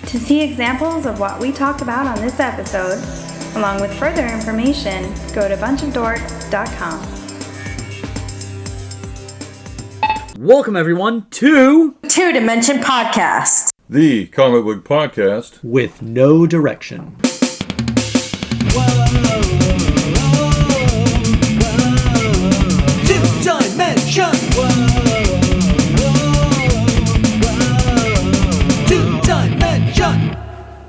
To see examples of what we talked about on this episode, along with further information, go to bunchofdorks.com. Welcome everyone to Two Dimension Podcast, the comic book podcast with no direction. Two-dimension. Two-dimension.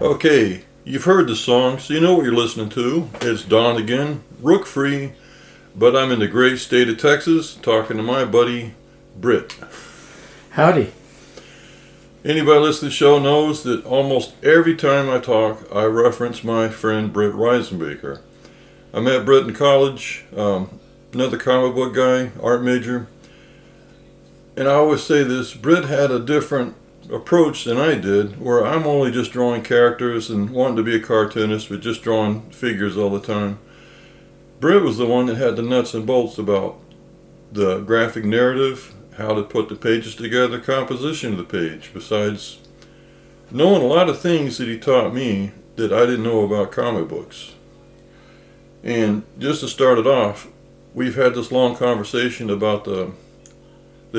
Okay, you've heard the song, so you know what you're listening to. It's Dawn again, Rook Free, but I'm in the great state of Texas talking to my buddy Britt. Howdy. Anybody listening to the show knows that almost every time I talk, I reference my friend Britt Reisenbaker. I met Britt in college, another comic book guy, art major, and I always say this, Britt had a different approach than I did, where I'm only just drawing characters and wanting to be a cartoonist, but just drawing figures all the time. Britt was the one that had the nuts and bolts about the graphic narrative, how to put the pages together, composition of the page, besides knowing a lot of things that he taught me that I didn't know about comic books. And just to start it off, we've had this long conversation about the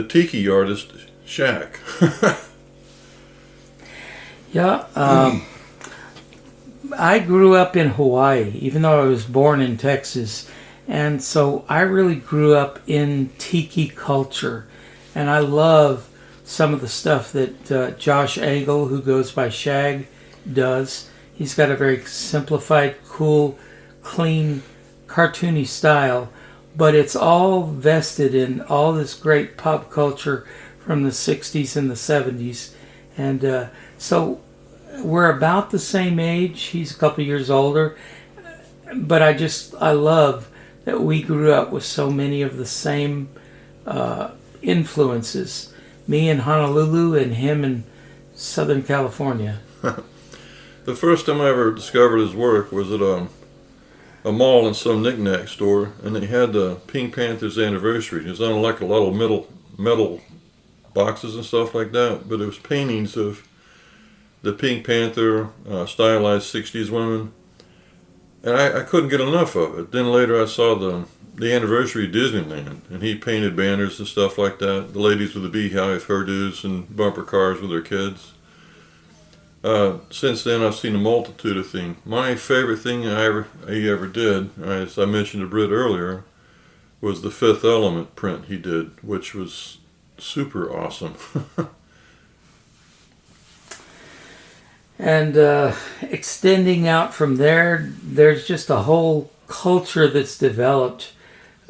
Tiki artist, Shaq. Yeah, I grew up in Hawaii, even though I was born in Texas. And so I really grew up in Tiki culture. And I love some of the stuff that Josh Angle, who goes by Shag, does. He's got a very simplified, cool, clean, cartoony style. But it's all vested in all this great pop culture from the 60s and the 70s. And so we're about the same age. He's a couple years older. But I love that we grew up with so many of the same influences. Me in Honolulu and him in Southern California. The first time I ever discovered his work was at a mall in some knick-knack store, and they had the Pink Panther's anniversary. It was on like a lot of metal boxes and stuff like that, but it was paintings of the Pink Panther, stylized 60s women, and I couldn't get enough of it. Then later I saw the anniversary of Disneyland, and he painted banners and stuff like that, the ladies with the beehive hairdos and bumper cars with their kids. Since then I've seen a multitude of things. My favorite thing he ever did, as I mentioned to Britt earlier, was the Fifth Element print he did, which was super awesome. And extending out from there, there's just a whole culture that's developed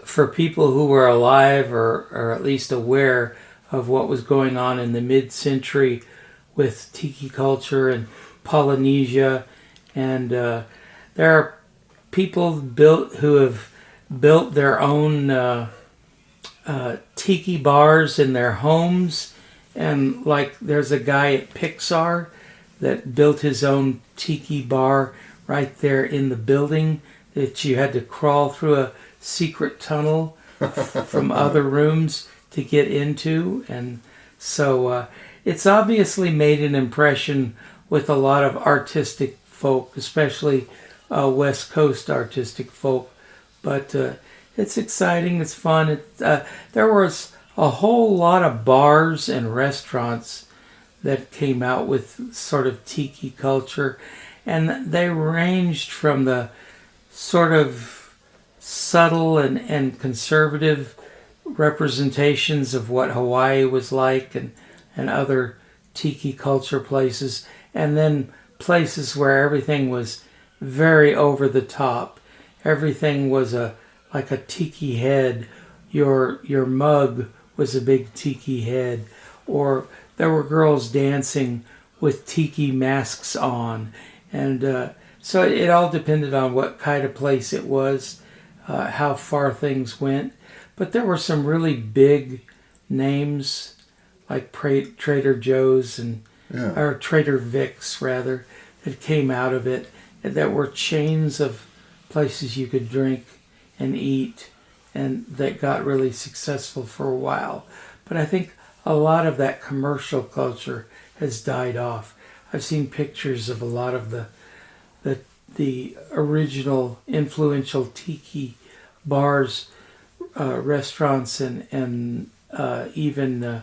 for people who were alive or at least aware of what was going on in the mid-century with Tiki culture and Polynesia. And there are people who have built their own Tiki bars in their homes. And like there's a guy at Pixar that built his own Tiki bar right there in the building that you had to crawl through a secret tunnel from other rooms to get into. And so it's obviously made an impression with a lot of artistic folk, especially West Coast artistic folk. But it's exciting, it's fun. There was a whole lot of bars and restaurants that came out with sort of Tiki culture, and they ranged from the sort of subtle and conservative representations of what Hawaii was like and other Tiki culture places, and then places where everything was very over the top. Everything was like a Tiki head. Your mug was a big Tiki head, or there were girls dancing with Tiki masks on. And so it all depended on what kind of place it was, how far things went. But there were some really big names like Trader Joe's or Trader Vic's rather, that came out of it. That were chains of places you could drink and eat, and that got really successful for a while. But I think a lot of that commercial culture has died off. I've seen pictures of a lot of the original influential tiki bars, restaurants, and even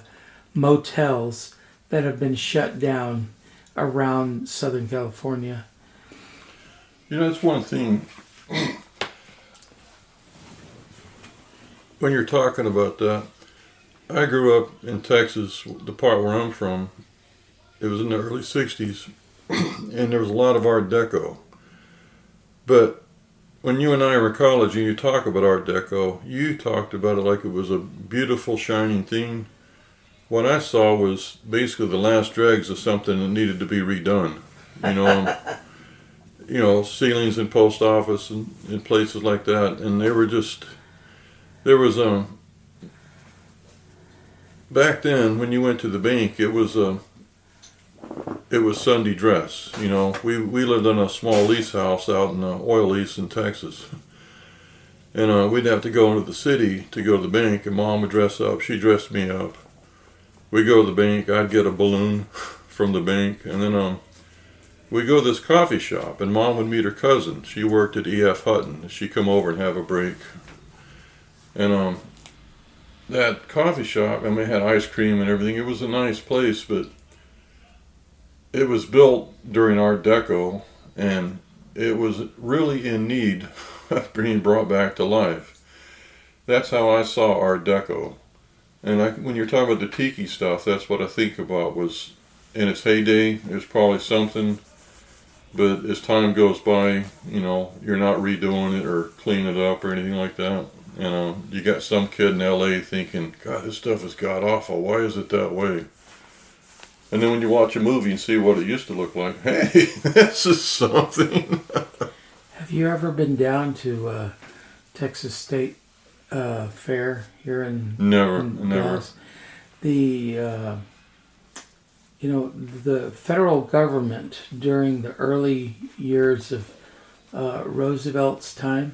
motels that have been shut down around Southern California. That's one thing. When you're talking about that, I grew up in Texas, the part where I'm from. It was in the early 60s, and there was a lot of Art Deco. But when you and I were in college and you talk about Art Deco, you talked about it like it was a beautiful, shining thing. What I saw was basically the last dregs of something that needed to be redone. Ceilings in post office and in places like that, and they were just. There was back then when you went to the bank, it was Sunday dress. We lived in a small lease house out in an oil lease in Texas, and we'd have to go into the city to go to the bank, and Mom would dress up. She dressed me up. We go to the bank. I'd get a balloon from the bank, and then we go to this coffee shop, and Mom would meet her cousin. She worked at E.F. Hutton. She'd come over and have a break. And that coffee shop, and they had ice cream and everything. It was a nice place, but it was built during Art Deco, and it was really in need of being brought back to life. That's how I saw Art Deco. And when you're talking about the tiki stuff, that's what I think about was in its heyday, it was probably something, but as time goes by, you're not redoing it or cleaning it up or anything like that. You got some kid in LA thinking, God, this stuff is god awful. Why is it that way? And then when you watch a movie and see what it used to look like, hey, this is something. Have you ever been down to Texas State Fair here in Never. Dallas? The the federal government during the early years of Roosevelt's time,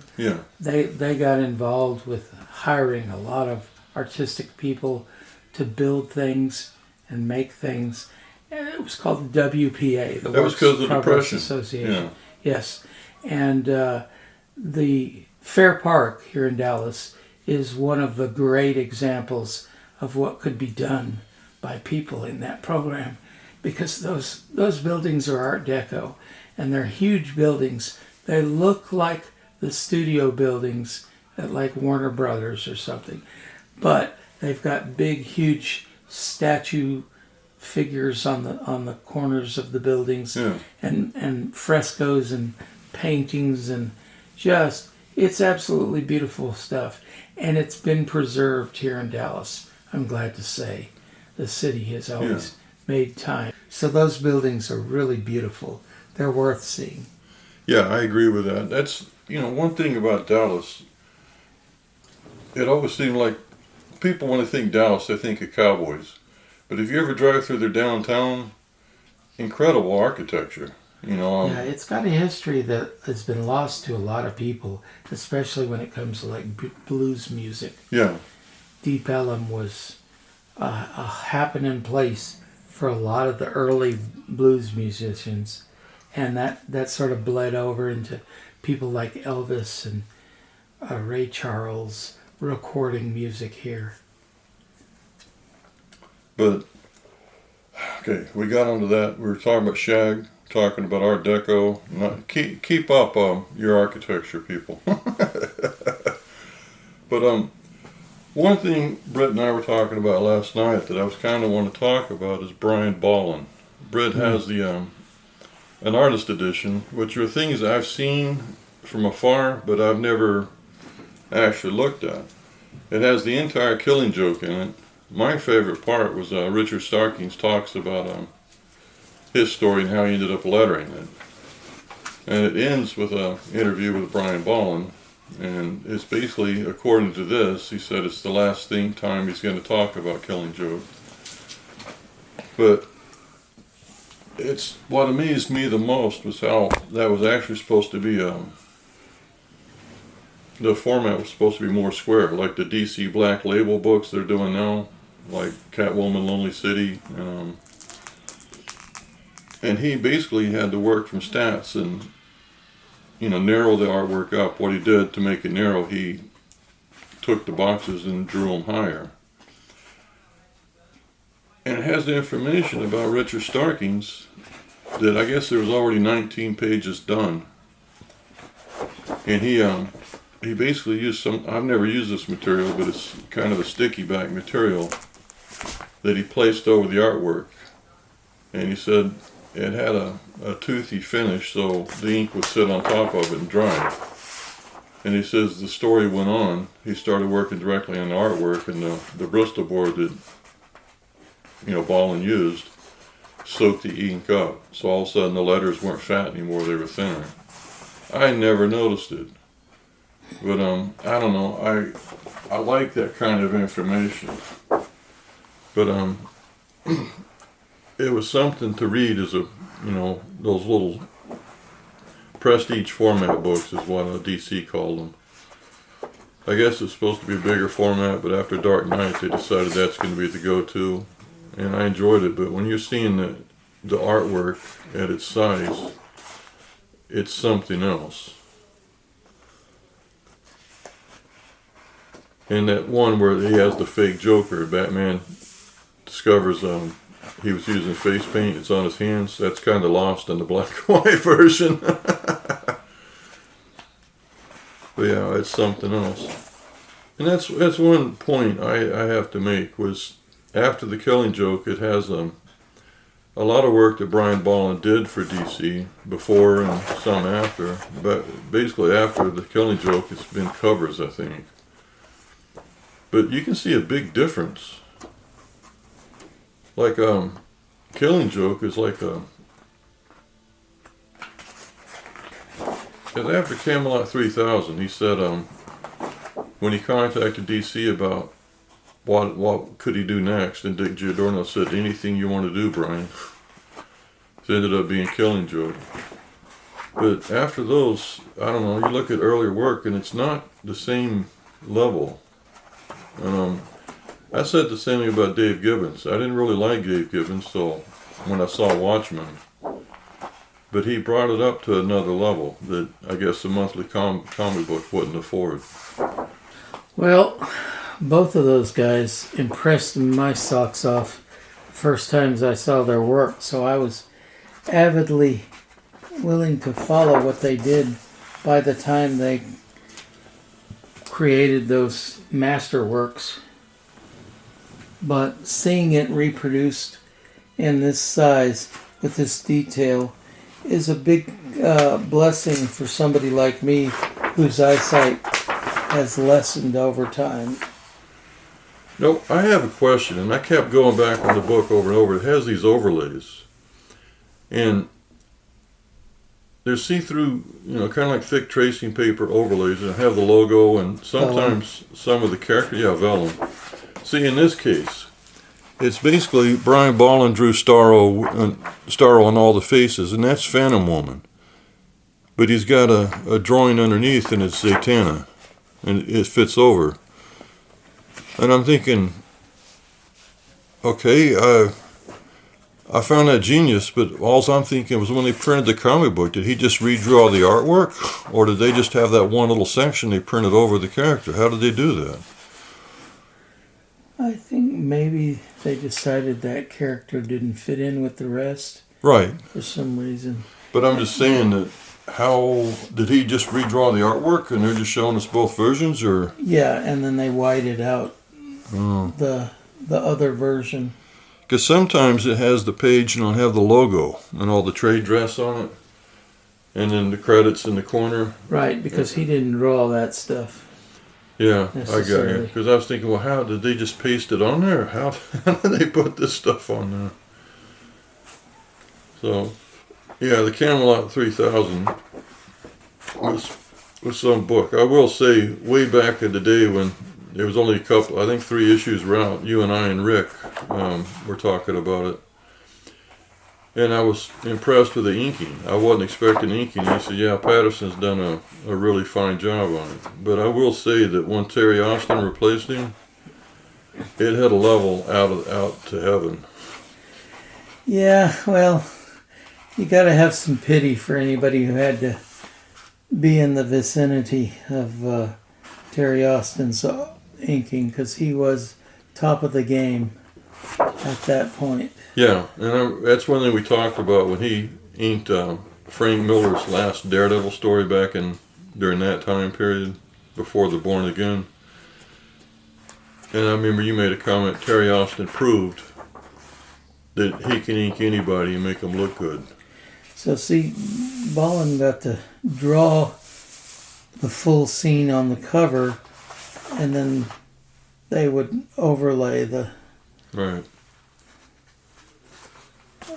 they got involved with hiring a lot of artistic people to build things and make things. And it was called the WPA, the That was Works because of the Progress Depression. Association. Yeah. Yes, and the Fair Park here in Dallas is one of the great examples of what could be done by people in that program, because those buildings are Art Deco, and they're huge buildings. They look like the studio buildings at like Warner Brothers or something, but they've got big, huge statue figures on the corners of the buildings, and frescoes and paintings, and just it's absolutely beautiful stuff, and it's been preserved here in Dallas. I'm glad to say the city has always made time. So those buildings are really beautiful. They're worth seeing. Yeah, I agree with that. That's, one thing about Dallas, it always seemed like people, when they think Dallas, they think of cowboys. But if you ever drive through their downtown, incredible architecture. Yeah, it's got a history that has been lost to a lot of people, especially when it comes to like blues music. Yeah. Deep Ellum was a happening place for a lot of the early blues musicians, and that sort of bled over into people like Elvis and Ray Charles recording music here. But, okay, we got onto that. We were talking about Shag, talking about Art Deco. Keep up your architecture, people. But one thing Britt and I were talking about last night that I was kind of want to talk about is Brian Ballin. Britt has the an artist edition, which are things I've seen from afar, but I've never actually looked at. It has the entire Killing Joke in it. My favorite part was Richard Starkings talks about his story and how he ended up lettering it. And it ends with an interview with Brian Ballin. And it's basically, according to this, he said it's the last time he's going to talk about Killing Joke. But it's what amazed me the most was how that was actually supposed to be the format was supposed to be more square, like the DC Black Label books they're doing now, like Catwoman, Lonely City. And he basically had to work from stats and, narrow the artwork up. What he did to make it narrow, he took the boxes and drew them higher. And it has the information about Richard Starkings that I guess there was already 19 pages done. And he basically used some, I've never used this material, but it's kind of a sticky back material that he placed over the artwork. And he said it had a toothy finish, so the ink would sit on top of it and dry. And he says the story went on. He started working directly on the artwork, and the Bristol board that Ballin used soaked the ink up. So all of a sudden the letters weren't fat anymore, they were thinner. I never noticed it. But I don't know, I like that kind of information. But it was something to read as a, those little prestige format books is what DC called them. I guess it's supposed to be a bigger format, but after Dark Knight they decided that's going to be the go-to. And I enjoyed it, but when you're seeing the artwork at its size, it's something else. And that one where he has the fake Joker, Batman discovers he was using face paint, it's on his hands, that's kind of lost in the black and white version. But yeah, it's something else. And that's one point I have to make was, after The Killing Joke, it has a lot of work that Brian Ballin did for DC before and some after. But basically after The Killing Joke, it's been covers, I think. But you can see a big difference. Like, Killing Joke is like a... Because after Camelot 3000, he said when he contacted DC about what could he do next, and Dick Giordano said, anything you want to do, Brian. It ended up being Killing Joke. But after those, I don't know, you look at earlier work and it's not the same level. I said the same thing about Dave Gibbons. I didn't really like Dave Gibbons so when I saw Watchmen. But he brought it up to another level that I guess the monthly comic book wouldn't afford. Well, both of those guys impressed my socks off the first times I saw their work, so I was avidly willing to follow what they did by the time they created those masterworks. But seeing it reproduced in this size with this detail is a big blessing for somebody like me whose eyesight has lessened over time. No, I have a question, and I kept going back on the book over and over. It has these overlays, and they're see-through, kind of like thick tracing paper overlays, and I have the logo and sometimes some of the characters, vellum. See, in this case, it's basically Brian Ballin drew Starro on all the faces, and that's Phantom Woman. But he's got a drawing underneath, and it's Zatanna, and it fits over. And I'm thinking, okay, I found that genius, but all I'm thinking was when they printed the comic book, did he just redraw all the artwork? Or did they just have that one little section they printed over the character? How did they do that? I think maybe they decided that character didn't fit in with the rest. Right. For some reason. But I'm just saying that, how did he just redraw the artwork and they're just showing us both versions, or? Yeah, and then they whited out the other version. Because sometimes it has the page and it'll have the logo and all the trade dress on it, and then the credits in the corner. Right, because he didn't draw all that stuff. Yeah, I got you. Because I was thinking, well, how did they just paste it on there? How did they put this stuff on there? So, yeah, the Camelot 3000 was some book. I will say, way back in the day when there was only a couple, I think 3 issues were out, you and I and Rick were talking about it. And I was impressed with the inking. I wasn't expecting inking. He said, yeah, Patterson's done a really fine job on it. But I will say that when Terry Austin replaced him, it had a level out to heaven. Yeah, well, You got to have some pity for anybody who had to be in the vicinity of Terry Austin's inking, because he was top of the game at that point. Yeah, and that's one thing we talked about when he inked Frank Miller's last Daredevil story back during that time period before the Born Again. And I remember you made a comment, Terry Austin proved that he can ink anybody and make them look good. So see, Ballin got to draw the full scene on the cover, and then they would overlay the... Right.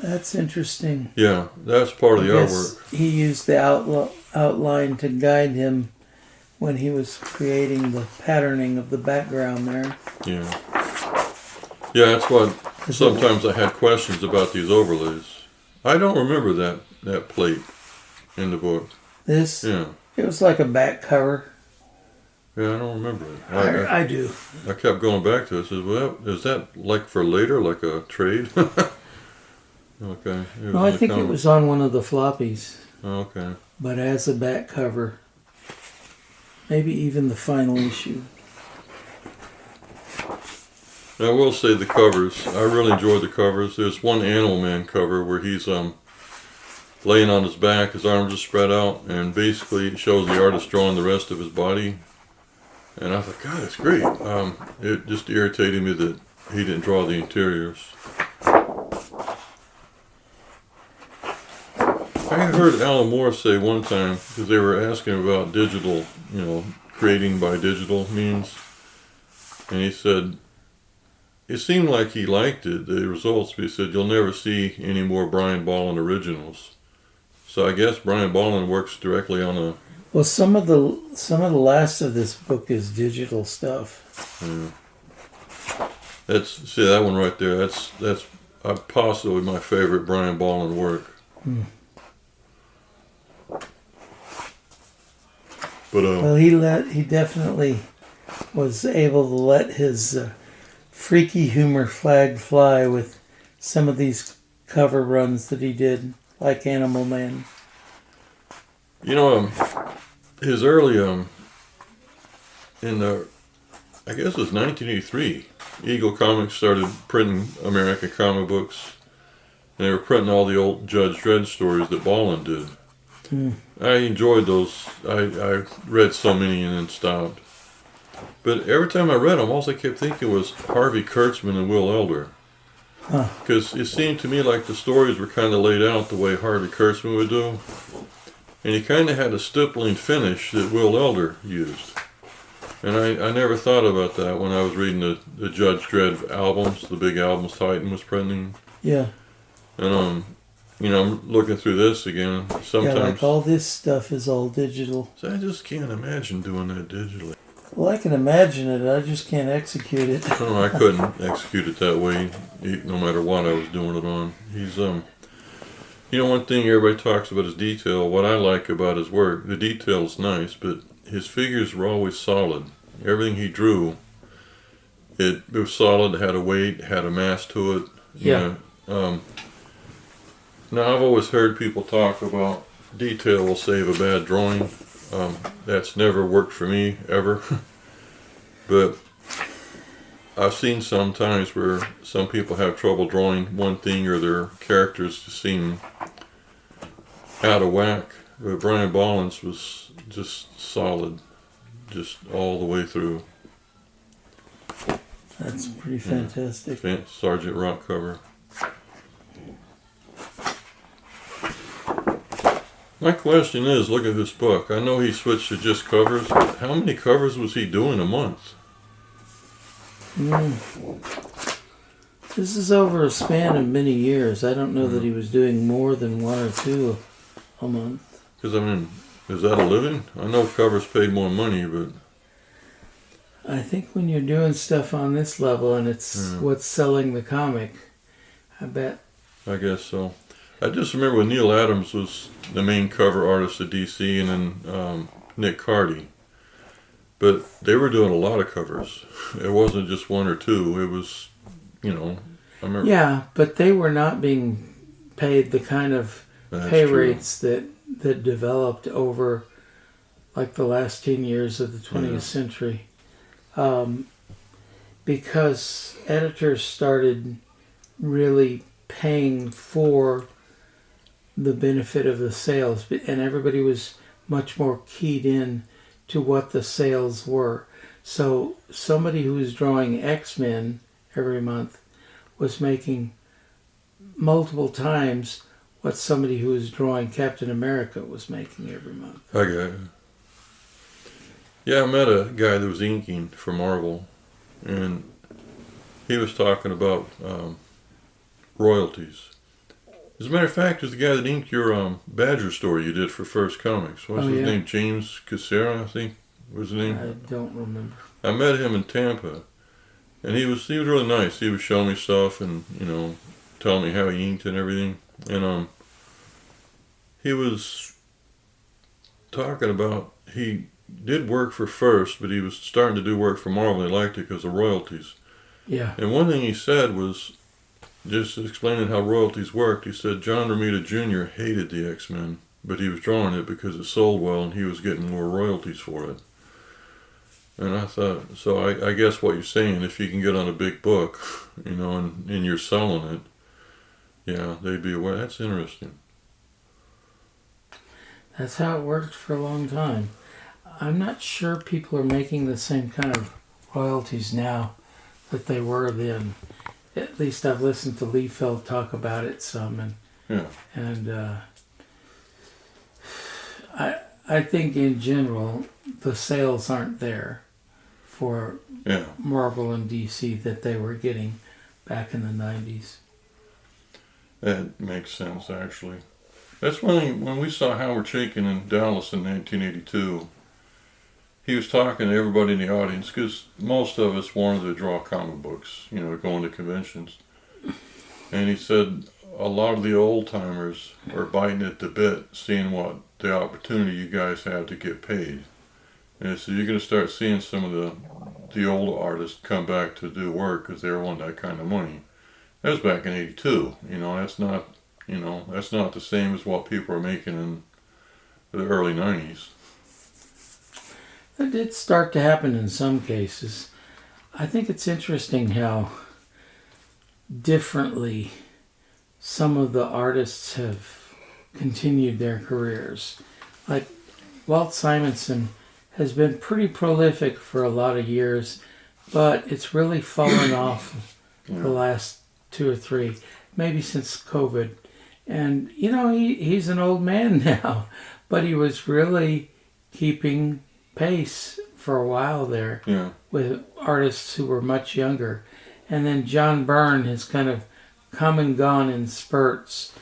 That's interesting. Yeah, that's part of the I guess artwork. he used the outline to guide him when he was creating the patterning of the background there. Yeah. Yeah, that's what sometimes I had questions about these overlays. I don't remember that plate in the book. This? Yeah. It was like a back cover. Yeah, I don't remember it. I do. I kept going back to it. I said, well, is that like for later, like a trade? Okay. No, I think it was on one of the floppies. Oh, okay. But as a back cover. Maybe even the final issue. I will say the covers. I really enjoyed the covers. There's one Animal Man cover where he's laying on his back, his arms are spread out, and basically it shows the artist drawing the rest of his body. And I thought, God, that's great. It just irritated me that he didn't draw the interiors. I heard Alan Moore say one time, because they were asking about digital, creating by digital means, and he said, it seemed like he liked it, the results, but he said, you'll never see any more Brian Ballin originals. So I guess Brian Ballin works directly on a... Well, some of the last of this book is digital stuff. Yeah. See that one right there, that's possibly my favorite Brian Ballin work. But, well, he definitely was able to let his freaky humor flag fly with some of these cover runs that he did, like Animal Man. His early I guess it was 1983, Eagle Comics started printing American comic books, and they were printing all the old Judge Dredd stories that Ballin did. I enjoyed those. I read so many and then stopped. But every time I read them, all I kept thinking was Harvey Kurtzman and Will Elder. Because it seemed to me like the stories were kind of laid out the way Harvey Kurtzman would do. And he kind of had a stippling finish that Will Elder used. And I never thought about that when I was reading the Judge Dredd albums, the big albums Titan was printing. Yeah. And I'm looking through this again. Sometimes, yeah, like all this stuff is all digital. So I just can't imagine doing that digitally. Well, I can imagine it. I just can't execute it. No, I couldn't execute it that way, no matter what I was doing it on. He's, one thing everybody talks about is detail. What I like about his work, the detail is nice, but his figures were always solid. Everything he drew, it was solid, had a weight, had a mass to it. Yeah. Now, I've always heard people talk about detail will save a bad drawing. That's never worked for me, ever. But I've seen sometimes where some people have trouble drawing one thing or their characters just seem out of whack. But Brian Ballin's was just solid, just all the way through. That's pretty fantastic. Sergeant Rock cover. My question is, look at this book. I know he switched to just covers, but how many covers was he doing a month? This is over a span of many years. I don't know that he was doing more than one or two a month. Because, is that a living? I know covers paid more money, but... I think when you're doing stuff on this level and it's what's selling the comic, I bet. I guess so. I just remember when Neil Adams was the main cover artist at DC, and then Nick Cardy. But they were doing a lot of covers. It wasn't just one or two. It was, I remember. Yeah, but they were not being paid the kind of That's pay true. rates that developed over like the last 10 years of the 20th century. Because editors started really paying for the benefit of the sales, and everybody was much more keyed in to what the sales were. So somebody who was drawing X-Men every month was making multiple times what somebody who was drawing Captain America was making every month. I got it. Yeah, I met a guy that was inking for Marvel, and he was talking about royalties. As a matter of fact, it was the guy that inked your Badger story you did for First Comics. What's his name? James Casera, I think was his name. I don't remember. I met him in Tampa, and he was really nice. He was showing me stuff and telling me how he inked and everything. And he was talking about he did work for First, but he was starting to do work for Marvel. He liked it because of royalties. Yeah. And one thing he said was, just explaining how royalties worked, he said John Romita Jr. hated the X-Men, but he was drawing it because it sold well and he was getting more royalties for it. And I thought, so I guess what you're saying, if you can get on a big book, and you're selling it, yeah, they'd be aware. That's interesting. That's how it worked for a long time. I'm not sure people are making the same kind of royalties now that they were then. At least I've listened to Liefeld talk about it some, and I think in general the sales aren't there for Marvel and DC that they were getting back in the 90s. That makes sense, actually. That's when we saw Howard Chaykin in Dallas in 1982. He was talking to everybody in the audience because most of us wanted to draw comic books, going to conventions. And he said a lot of the old timers are biting at the bit, seeing what the opportunity you guys have to get paid. And so you're going to start seeing some of the old artists come back to do work because they were wanting that kind of money. That was back in '82. That's not the same as what people are making in the early '90s. That did start to happen in some cases. I think it's interesting how differently some of the artists have continued their careers. Like Walt Simonson has been pretty prolific for a lot of years, but it's really fallen off the last 2 or 3, maybe since COVID. And, he's an old man now, but he was really keeping pace for a while there with artists who were much younger. And then John Byrne has kind of come and gone in spurts,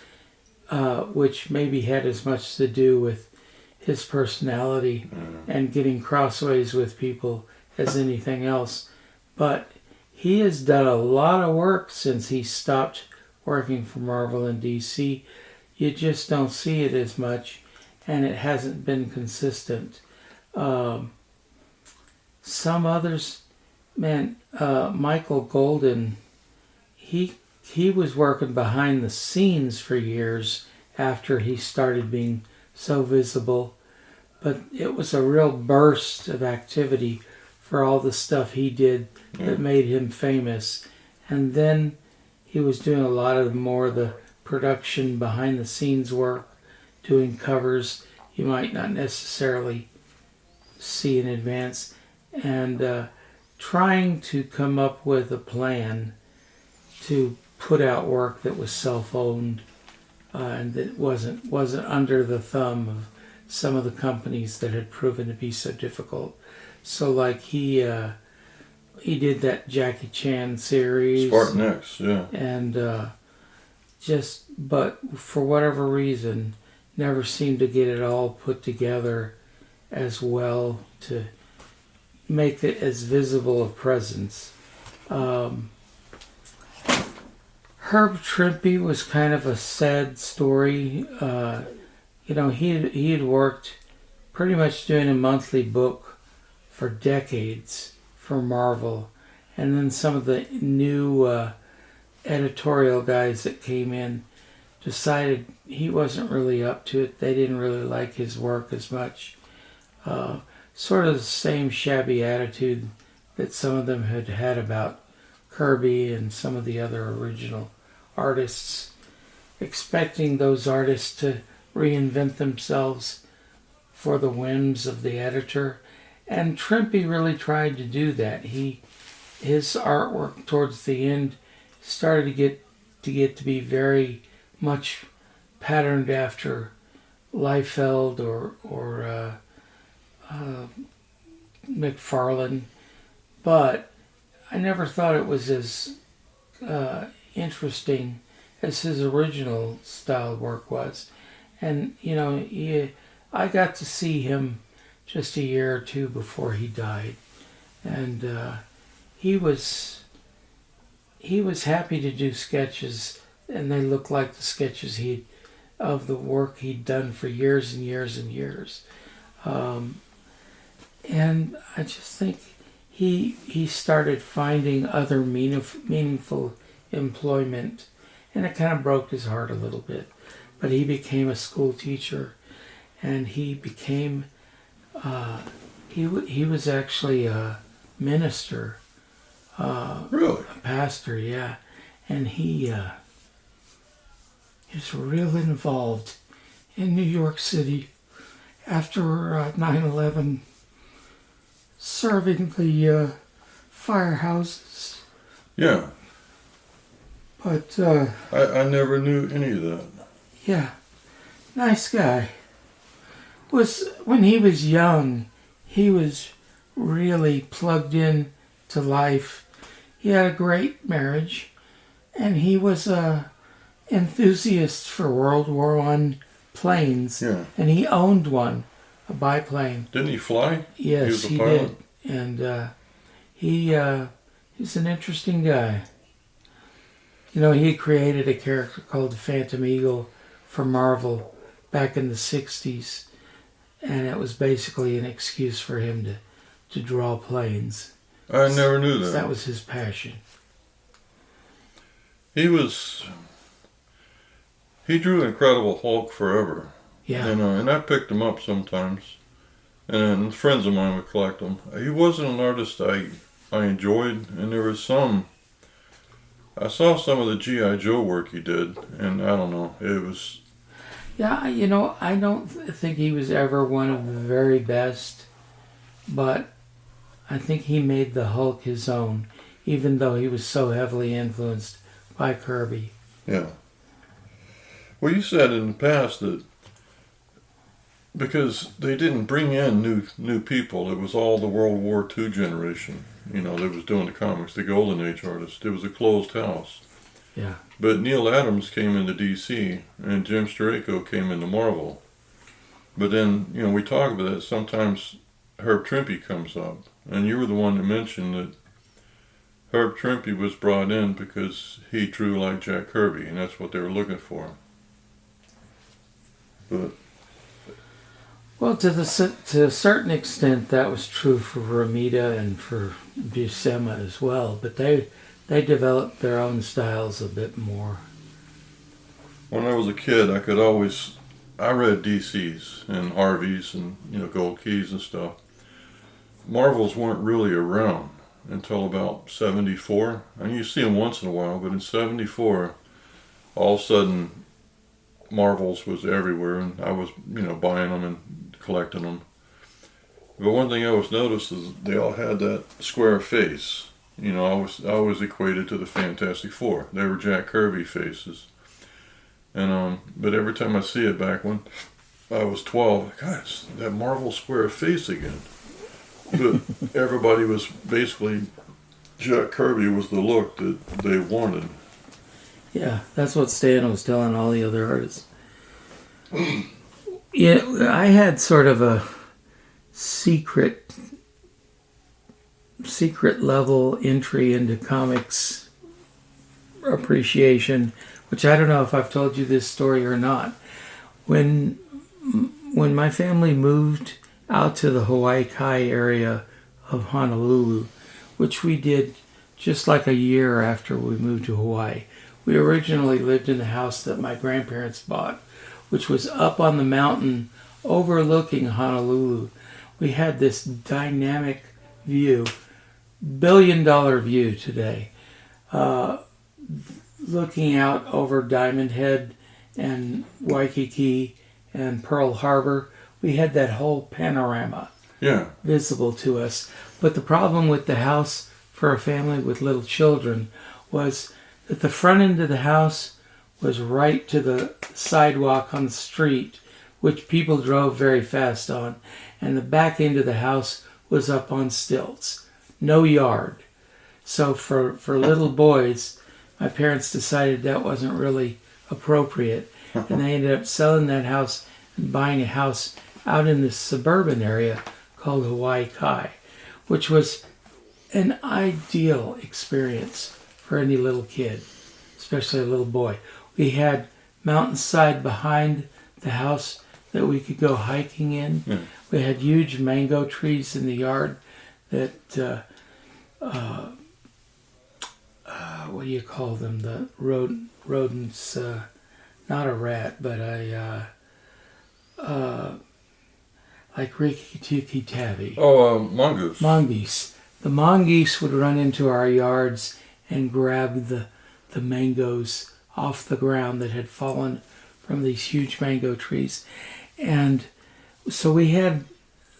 which maybe had as much to do with his personality and getting crossways with people as anything else. But he has done a lot of work since he stopped working for Marvel and DC. You just don't see it as much, and it hasn't been consistent. Some others, Michael Golden, he was working behind the scenes for years after he started being so visible, but it was a real burst of activity for all the stuff he did that made him famous. And then he was doing a lot of more of the production behind the scenes work, doing covers you might not necessarily see in advance, and trying to come up with a plan to put out work that was self-owned and that wasn't under the thumb of some of the companies that had proven to be so difficult. So like he did that Jackie Chan series, Spartan X, and but for whatever reason never seemed to get it all put together as well to make it as visible a presence. Herb Trimpe was kind of a sad story. He had worked pretty much doing a monthly book for decades for Marvel, and then some of the new editorial guys that came in decided he wasn't really up to it. They didn't really like his work as much. Sort of the same shabby attitude that some of them had had about Kirby and some of the other original artists, expecting those artists to reinvent themselves for the whims of the editor. And Trimpe really tried to do that. His artwork towards the end started to get to be very much patterned after Liefeld or McFarlane, but I never thought it was as interesting as his original style work was. And I got to see him just a year or two before he died, and he was happy to do sketches, and they looked like the sketches of the work he'd done for years and years and years. And I just think he started finding other meaningful employment, and it kind of broke his heart a little bit. But he became a school teacher, and he became he was actually a minister, Really? a pastor, yeah, and he was real involved in New York City after 9/11, serving the firehouses. Yeah. But I never knew any of that. yeah, nice guy. When he was young, he was really plugged in to life. He had a great marriage, and he was a enthusiast for World War I planes. Yeah. And he owned one, a biplane. Didn't he fly? Yes, he he did. And he's an interesting guy. He created a character called the Phantom Eagle for Marvel back in the 60s. And it was basically an excuse for him to draw planes. I never knew that. That was his passion. He drew Incredible Hulk forever. Yeah. And I picked him up sometimes. And friends of mine would collect them. He wasn't an artist I enjoyed, and there was I saw some of the G.I. Joe work he did, and I don't know, it was... Yeah, I don't think he was ever one of the very best, but I think he made the Hulk his own, even though he was so heavily influenced by Kirby. Yeah. Well, you said in the past that because they didn't bring in new people, it was all the World War II generation, that was doing the comics, the Golden Age artists. It was a closed house. Yeah. But Neil Adams came into DC, and Jim Steranko came into Marvel. But then, we talk about that. Sometimes Herb Trimpe comes up, and you were the one that mentioned that Herb Trimpe was brought in because he drew like Jack Kirby, and that's what they were looking for. But Well, to a certain extent, that was true for Romita and for Buscema as well. But they developed their own styles a bit more. when I was a kid, I read DCs and Harveys and Gold Keys and stuff. Marvels weren't really around until about 74. And you see them once in a while, but in 74, all of a sudden, Marvels was everywhere, and I was, buying them and collecting them. But one thing I always noticed is they all had that square face. I was equated to the Fantastic Four. They were Jack Kirby faces. And but every time I see it back when I was 12, gosh, that Marvel square face again. But everybody was basically, Jack Kirby was the look that they wanted. Yeah, that's what Stan was telling all the other artists. Yeah, I had sort of a secret level entry into comics appreciation, which I don't know if I've told you this story or not. When my family moved out to the Hawaii Kai area of Honolulu, which we did just like a year after we moved to Hawaii, We originally lived in the house that my grandparents bought, which was up on the mountain overlooking Honolulu. We had this dynamic view, billion-dollar view today, looking out over Diamond Head and Waikiki and Pearl Harbor. We had that whole panorama visible to us. But the problem with the house for a family with little children was that the front end of the house was right to the sidewalk on the street, which people drove very fast on, and the back end of the house was up on stilts. No yard. So for little boys, my parents decided that wasn't really appropriate, and they ended up selling that house and buying a house out in this suburban area called Hawaii Kai, which was an ideal experience for any little kid, especially a little boy. We had mountainside behind the house that we could go hiking in. Yeah. We had huge mango trees in the yard that, what do you call them? The rodents, not a rat, but like Rikki Tavi. Oh, mongoose. Mongoose. The mongoose would run into our yards and grab the mangoes off the ground that had fallen from these huge mango trees. And so we had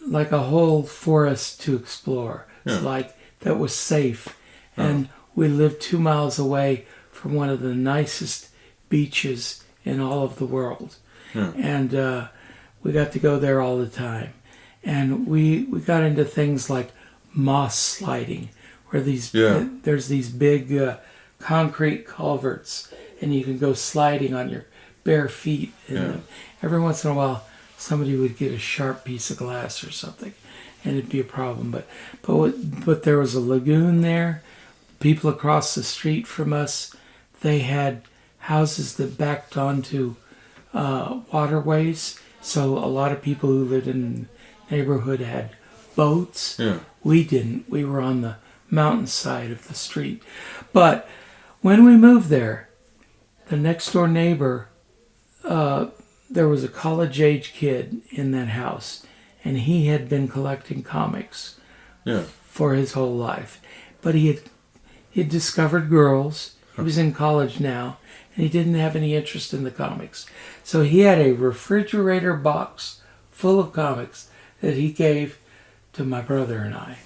like a whole forest to explore. It's like that was safe. And we lived 2 miles away from one of the nicest beaches in all of the world. And we got to go there all the time. And we got into things like moss sliding, where there's these big concrete culverts, and you can go sliding on your bare feet in them. Every once in a while, somebody would get a sharp piece of glass or something, and it'd be a problem. But there was a lagoon there. People across the street from us, they had houses that backed onto waterways. So a lot of people who lived in the neighborhood had boats. We didn't. We were on the mountainside of the street. But when we moved there, the next door neighbor, there was a college-age kid in that house, and he had been collecting comics for his whole life. But he had discovered girls. He was in college now, and he didn't have any interest in the comics. So he had a refrigerator box full of comics that he gave to my brother and I.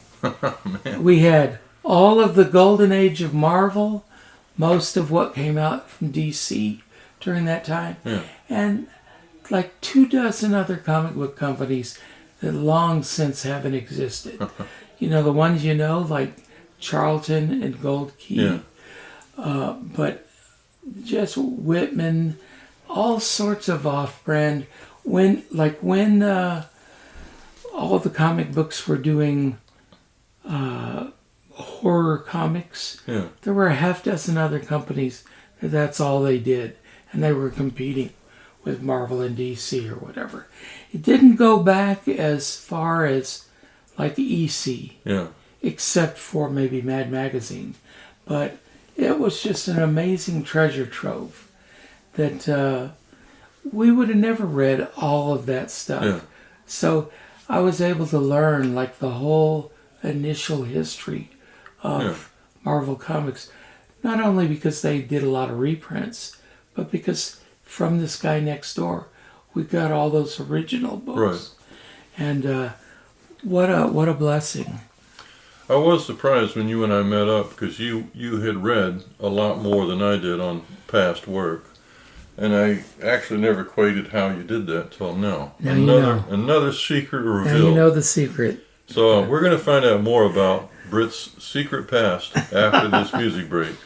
We had all of the golden age of Marvel, most of what came out from DC during that time, and like 24 other comic book companies that long since haven't existed. You know, the ones you know, like Charlton and Gold Key, but just Whitman, all sorts of off-brand. When all the comic books were doing horror comics, there were a half dozen other companies that's all they did, and they were competing with Marvel and DC or whatever. It didn't go back as far as like EC, except for maybe Mad Magazine, but it was just an amazing treasure trove that we would have never read all of that stuff. So I was able to learn like the whole initial history of Marvel Comics, not only because they did a lot of reprints, but because from this guy next door, we got all those original books. And what a blessing. I was surprised when you and I met up, because you had read a lot more than I did on past work. And I actually never quoted how you did that till now. Another secret revealed. Now you know the secret. So we're going to find out more about Britt's secret past after this music break.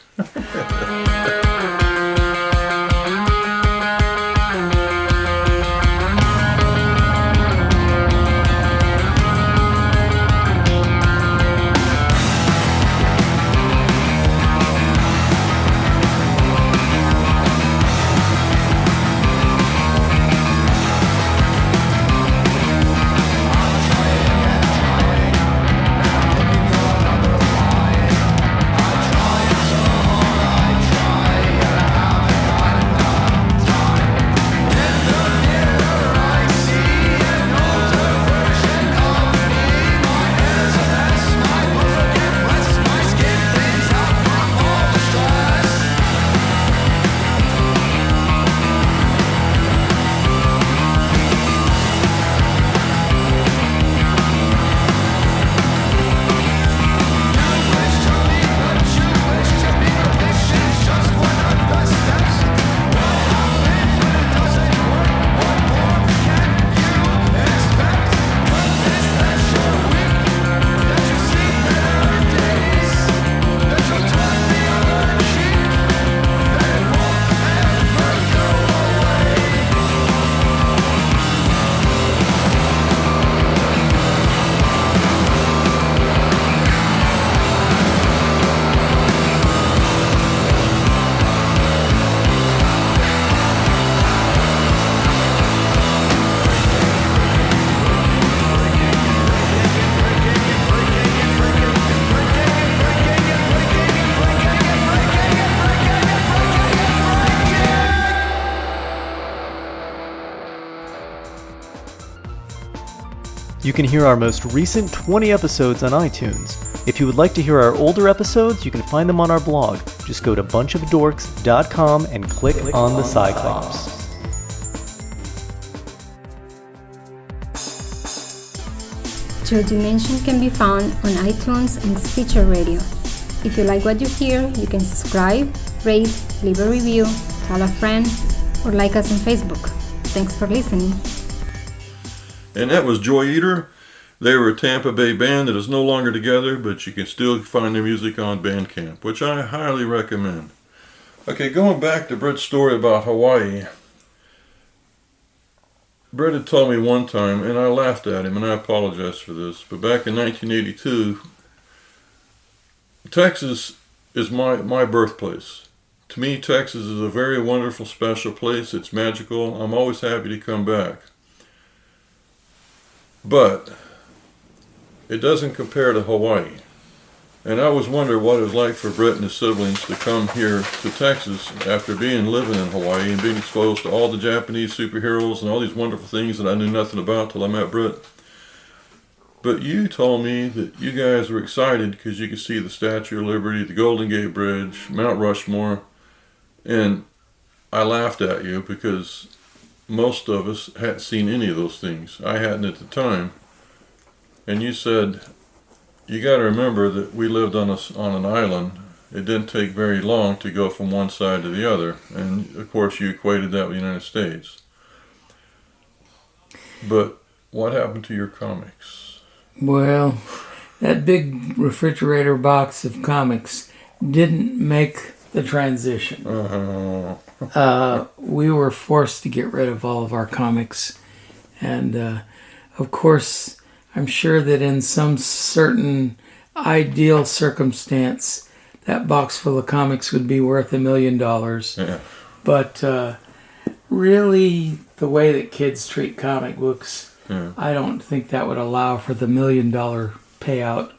You can hear our most recent 20 episodes on iTunes. If you would like to hear our older episodes, you can find them on our blog. Just go to bunchofdorks.com and click on the Cyclops. Your Dimension can be found on iTunes and Stitcher Radio. If you like what you hear, you can subscribe, rate, leave a review, tell a friend, or like us on Facebook. Thanks for listening. And that was Joy Eater. They were a Tampa Bay band that is no longer together, but you can still find their music on Bandcamp, which I highly recommend. Okay, going back to Britt's story about Hawaii. Britt had told me one time, and I laughed at him, and I apologize for this, but back in 1982, Texas is my birthplace. To me, Texas is a very wonderful, special place. It's magical. I'm always happy to come back. But it doesn't compare to Hawaii. And I always wonder what it was like for Britt and his siblings to come here to Texas after living in Hawaii and being exposed to all the Japanese superheroes and all these wonderful things that I knew nothing about till I met Britt. But you told me that you guys were excited because you could see the Statue of Liberty, the Golden Gate Bridge, Mount Rushmore, and I laughed at you because most of us hadn't seen any of those things. I hadn't at the time. And you said, you got to remember that we lived on an island. It didn't take very long to go from one side to the other. And of course you equated that with the United States. But what happened to your comics? Well, that big refrigerator box of comics didn't make the transition. We were forced to get rid of all of our comics. And of course, I'm sure that in some certain ideal circumstance, that box full of comics would be worth $1 million. Yeah. But really, the way that kids treat comic books, I don't think that would allow for the $1 million payout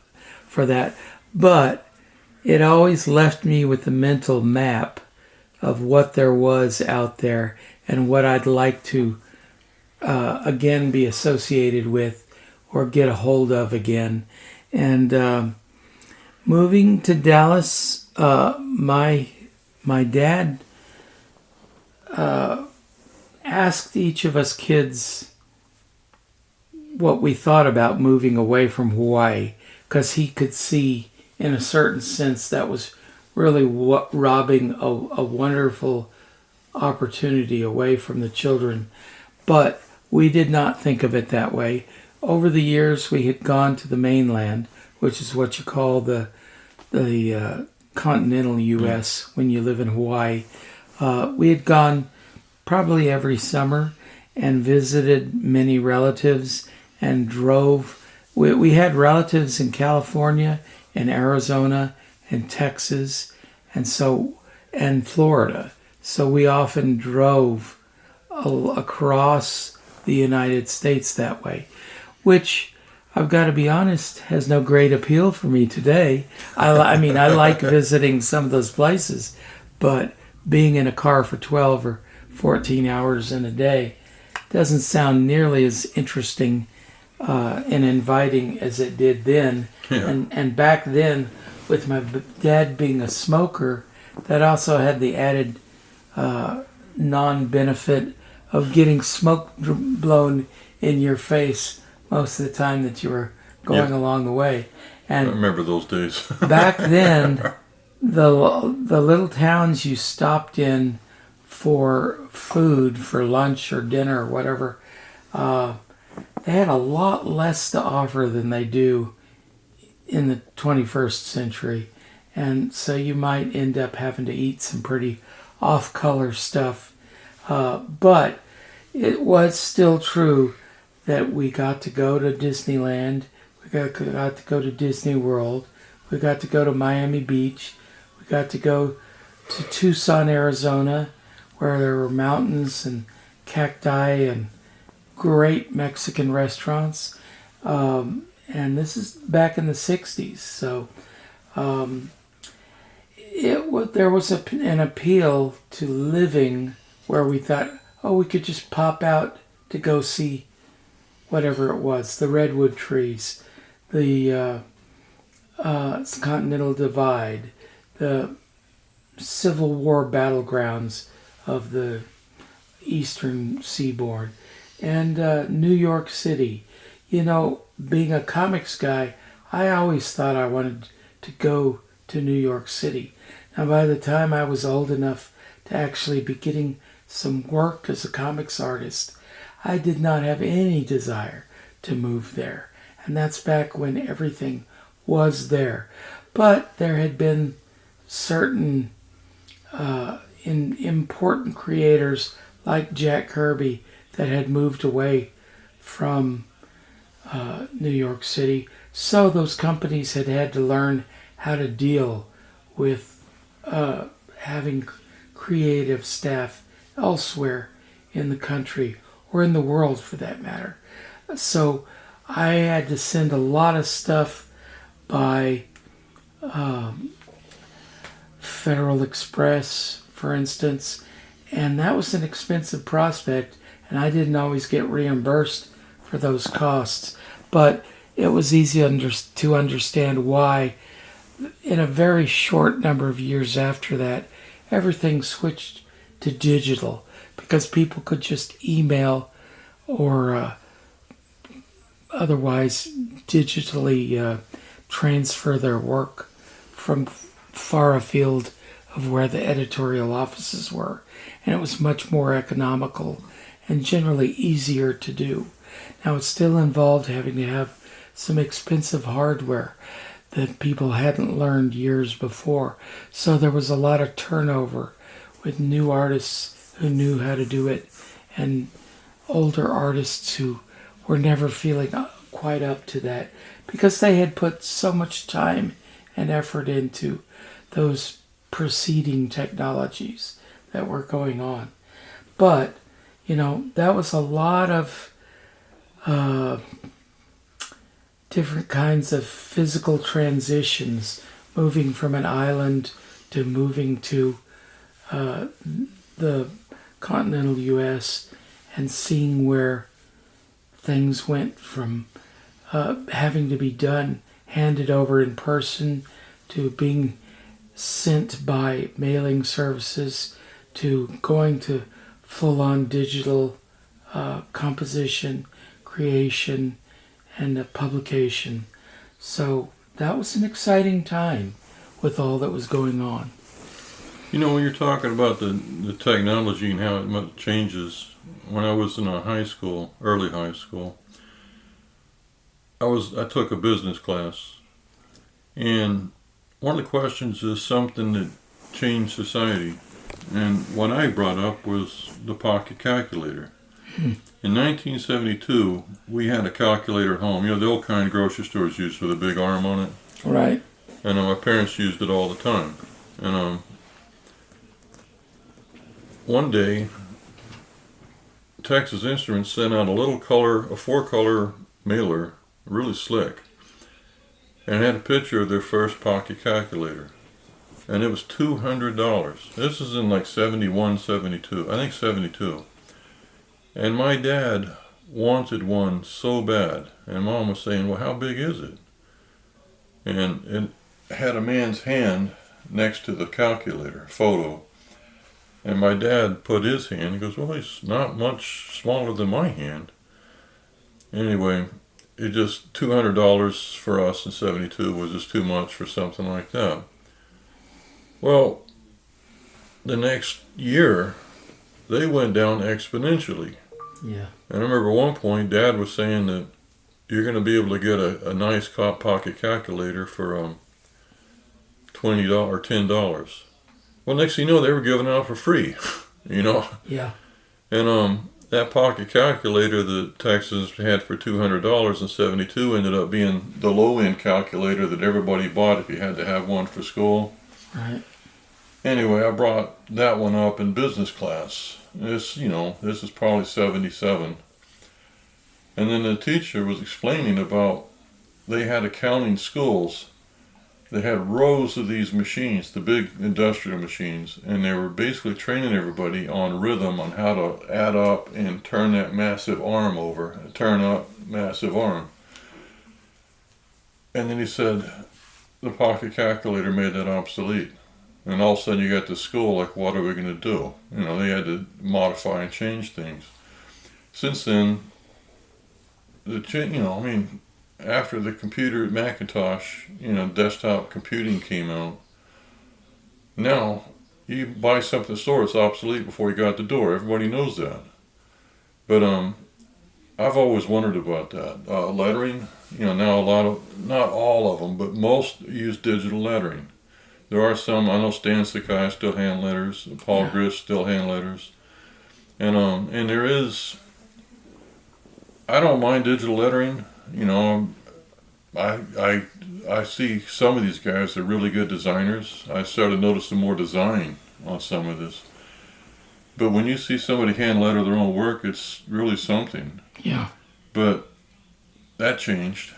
for that. But it always left me with a mental map of what there was out there and what I'd like to, again, be associated with or get a hold of again. And moving to Dallas, my dad asked each of us kids what we thought about moving away from Hawaii, because he could see, in a certain sense, that was really robbing a wonderful opportunity away from the children. But we did not think of it that way. Over the years, we had gone to the mainland, which is what you call the continental U.S. when you live in Hawaii. We had gone probably every summer and visited many relatives and drove. We had relatives in California and Arizona and Texas and Florida. So we often drove across the United States that way, which I've got to be honest, has no great appeal for me today. I mean, I like visiting some of those places, but being in a car for 12 or 14 hours in a day doesn't sound nearly as interesting and inviting as it did then. Yeah. And back then, with my dad being a smoker, that also had the added non-benefit of getting smoke blown in your face most of the time that you were going along the way. And I remember those days. Back then, the little towns you stopped in for food, for lunch or dinner or whatever, they had a lot less to offer than they do in the 21st century. And so you might end up having to eat some pretty off-color stuff. But it was still true that we got to go to Disneyland, we got to go to Disney World, we got to go to Miami Beach, we got to go to Tucson, Arizona, where there were mountains and cacti and great Mexican restaurants. And this is back in the 60s, so there was an appeal to living where we thought, we could just pop out to go see whatever it was, the redwood trees, the Continental Divide, the Civil War battlegrounds of the eastern seaboard, and New York City. Being a comics guy, I always thought I wanted to go to New York City. Now, by the time I was old enough to actually be getting some work as a comics artist, I did not have any desire to move there. And that's back when everything was there. But there had been certain important creators like Jack Kirby that had moved away from New York City. So those companies had to learn how to deal with having creative staff elsewhere in the country, or in the world for that matter. So I had to send a lot of stuff by Federal Express, for instance, and that was an expensive prospect, and I didn't always get reimbursed for those costs. But it was easy to understand why, in a very short number of years after that, everything switched to digital, because people could just email or otherwise digitally transfer their work from far afield of where the editorial offices were. And it was much more economical and generally easier to do. Now, it still involved having to have some expensive hardware that people hadn't learned years before. So there was a lot of turnover with new artists who knew how to do it, and older artists who were never feeling quite up to that because they had put so much time and effort into those preceding technologies that were going on. But, that was a lot of different kinds of physical transitions, moving from an island to moving to the continental U.S. and seeing where things went from having to be done, handed over in person, to being sent by mailing services, to going to full-on digital composition, creation, and publication. So that was an exciting time with all that was going on. When you're talking about the technology and how it changes, when I was in early high school, I took a business class, and one of the questions is something that changed society, and what I brought up was the pocket calculator. In 1972, we had a calculator at home. The old kind grocery stores used with a big arm on it. Right. And my parents used it all the time. And one day, Texas Instruments sent out a 4-color mailer, really slick, and it had a picture of their first pocket calculator. And it was $200. This is in like 71, 72. I think 72. And my dad wanted one so bad. And Mom was saying, well, how big is it? And it had a man's hand next to the calculator photo. And my dad put his hand, he goes, well, he's not much smaller than my hand. Anyway, it just, $200 for us in 72 was just too much for something like that. Well, the next year, they went down exponentially. Yeah. And I remember at one point, Dad was saying that you're going to be able to get a nice pocket calculator for $20 or $10. Well, next thing you know, they were giving it out for free, Yeah. And that pocket calculator that Texas had for $200 in 72 ended up being the low-end calculator that everybody bought if you had to have one for school. Right. Anyway, I brought that one up in business class. This is probably 77. And then the teacher was explaining about they had accounting schools they had rows of these machines, the big industrial machines, and they were basically training everybody on rhythm, on how to add up and turn that massive arm over, turn up massive arm. And then he said the pocket calculator made that obsolete. And all of a sudden you got to school, like, what are we going to do? You know, they had to modify and change things. Since then, after the computer Macintosh, desktop computing came out, now you buy something at the store, it's obsolete before you got out the door. Everybody knows that. But I've always wondered about that. Lettering, now not all of them, but most use digital lettering. There are some, I know Stan Sakai still hand letters, Paul Grist still hand letters. And there is, I don't mind digital lettering. I see some of these guys are really good designers. I started noticing more design on some of this. But when you see somebody hand letter their own work, it's really something. Yeah. But that changed.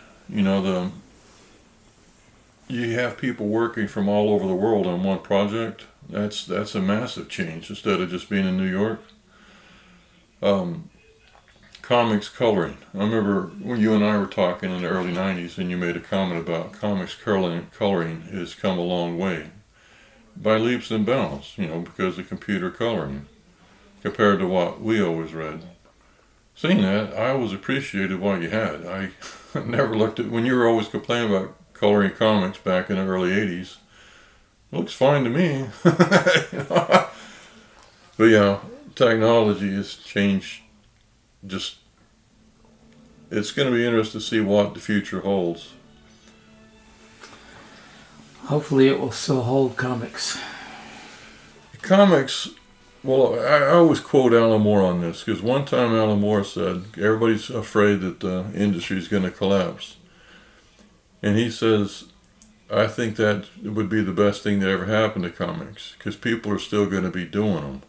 You have people working from all over the world on one project. That's a massive change instead of just being in New York. Comics coloring. I remember when you and I were talking in the early 90s and you made a comment about comics coloring has come a long way. By leaps and bounds, because of computer coloring compared to what we always read. Seeing that, I always appreciated what you had. I never looked at, when you were always complaining about coloring comics back in the early 80s, it looks fine to me. But yeah, technology has changed. Just, it's going to be interesting to see what the future holds. Hopefully it will still hold comics. Comics, well, I always quote Alan Moore on this, because one time Alan Moore said, everybody's afraid that the industry is going to collapse. And he says, I think that would be the best thing that ever happened to comics, because people are still going to be doing them.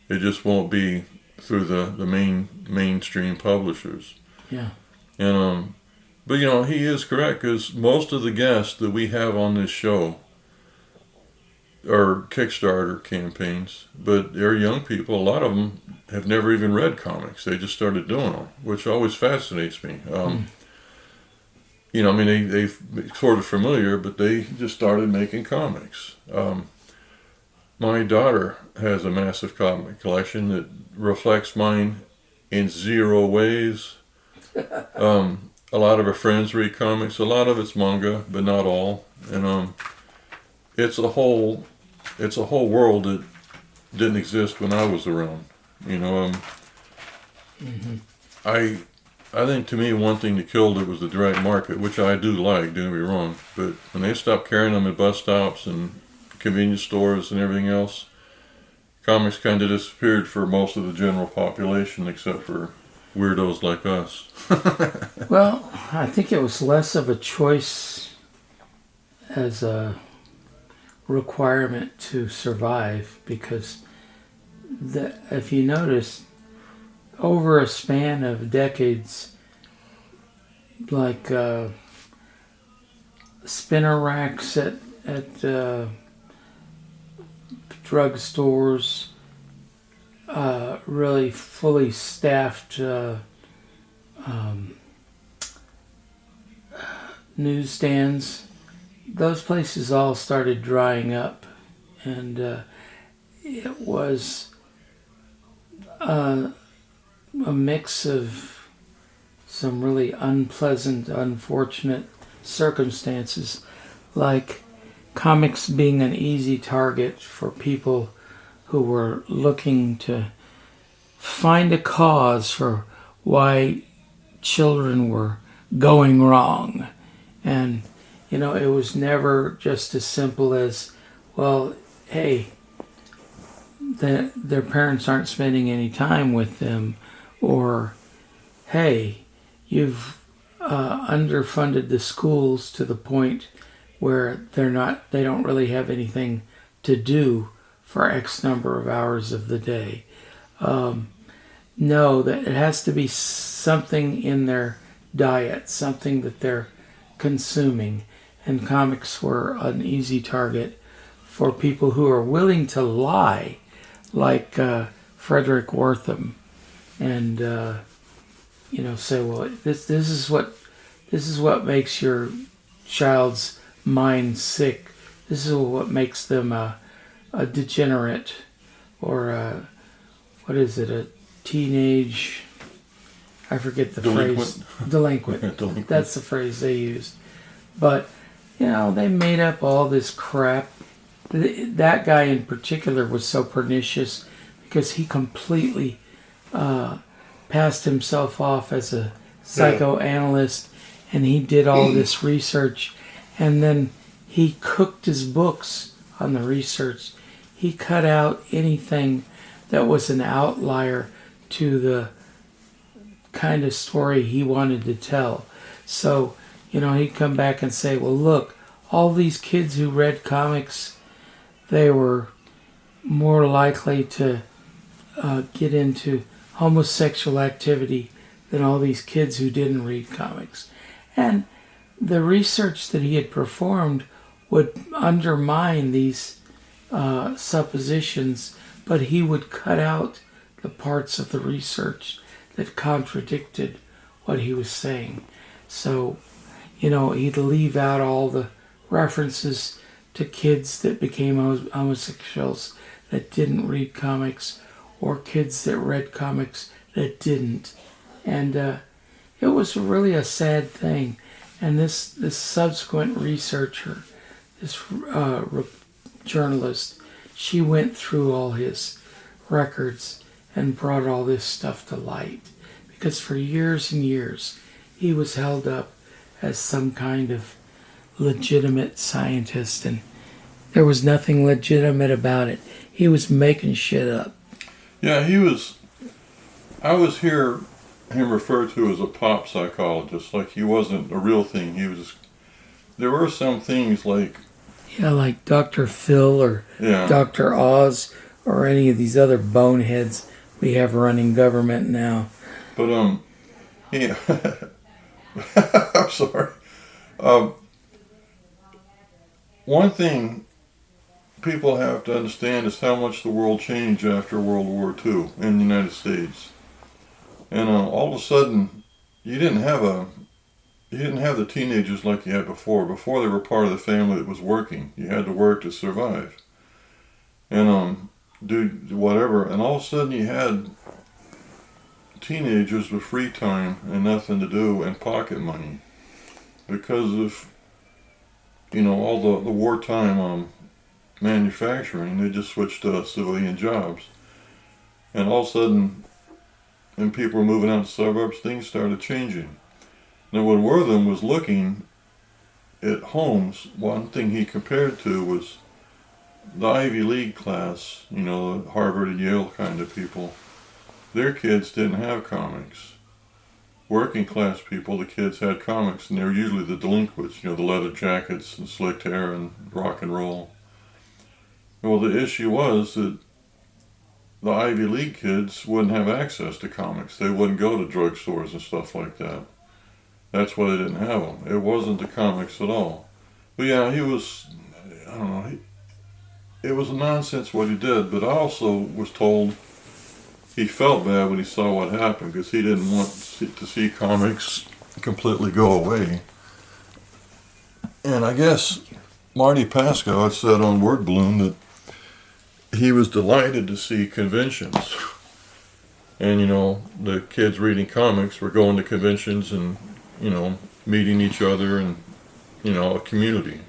It just won't be through the mainstream publishers. Yeah. And but he is correct, because most of the guests that we have on this show are Kickstarter campaigns, but they're young people. A lot of them have never even read comics. They just started doing them, which always fascinates me. They're sort of familiar, but they just started making comics. My daughter has a massive comic collection that reflects mine in zero ways. A lot of her friends read comics. A lot of it's manga, but not all. And it's a whole world that didn't exist when I was around. I think, to me, one thing that killed it was the direct market, which I do like, don't get me wrong. But when they stopped carrying them at bus stops and convenience stores and everything else, comics kind of disappeared for most of the general population, except for weirdos like us. Well, I think it was less of a choice as a requirement to survive, because if you notice, over a span of decades, like spinner racks at drugstores, really fully staffed newsstands, those places all started drying up, and it was a mix of some really unpleasant, unfortunate circumstances, like comics being an easy target for people who were looking to find a cause for why children were going wrong. And, it was never just as simple as, well, hey, their parents aren't spending any time with them, or, hey, you've underfunded the schools to the point where they don't really have anything to do for X number of hours of the day. No, that it has to be something in their diet, something that they're consuming. and comics were an easy target for people who are willing to lie, like Frederick Wortham, and say, well, this is what makes your child's mind sick. This is what makes them a degenerate, or a teenage. I forget the phrase. Delinquent. Delinquent. That's the phrase they used. But they made up all this crap. That guy in particular was so pernicious because he completely passed himself off as a psychoanalyst, and he did all this research, and then he cooked his books on the research. He cut out anything that was an outlier to the kind of story he wanted to tell. So, he'd come back and say, well, look, all these kids who read comics, they were more likely to get into homosexual activity than all these kids who didn't read comics. And the research that he had performed would undermine these suppositions, but he would cut out the parts of the research that contradicted what he was saying. So, he'd leave out all the references to kids that became homosexuals that didn't read comics, or kids that read comics that didn't. And it was really a sad thing. And this subsequent researcher, this journalist, she went through all his records and brought all this stuff to light. Because for years and years, he was held up as some kind of legitimate scientist, and there was nothing legitimate about it. He was making shit up. Yeah, I was hear him referred to as a pop psychologist, like he wasn't a real thing. There were some things like Dr. Phil or Dr. Oz or any of these other boneheads we have running government now. But I'm sorry. One thing people have to understand is how much the world changed after World War II in the United States. And all of a sudden, you didn't have the teenagers like you had before. Before, they were part of the family that was working. You had to work to survive and do whatever. And all of a sudden, you had teenagers with free time and nothing to do and pocket money because of all the wartime manufacturing. They just switched to civilian jobs, and all of a sudden, when people were moving out to suburbs, things started changing. Now, when Wortham was looking at homes, one thing he compared to was the Ivy League class, the Harvard and Yale kind of people. Their kids didn't have comics. Working class people, the kids had comics, and they were usually the delinquents, the leather jackets and slicked hair and rock and roll. Well, the issue was that the Ivy League kids wouldn't have access to comics. They wouldn't go to drugstores and stuff like that. That's why they didn't have them. It wasn't the comics at all. But yeah, it was a nonsense what he did, but I also was told he felt bad when he saw what happened because he didn't want to see comics completely go away. And I guess Marty Pascoe had said on Word Balloon that he was delighted to see conventions. And, the kids reading comics were going to conventions and, meeting each other and, a community.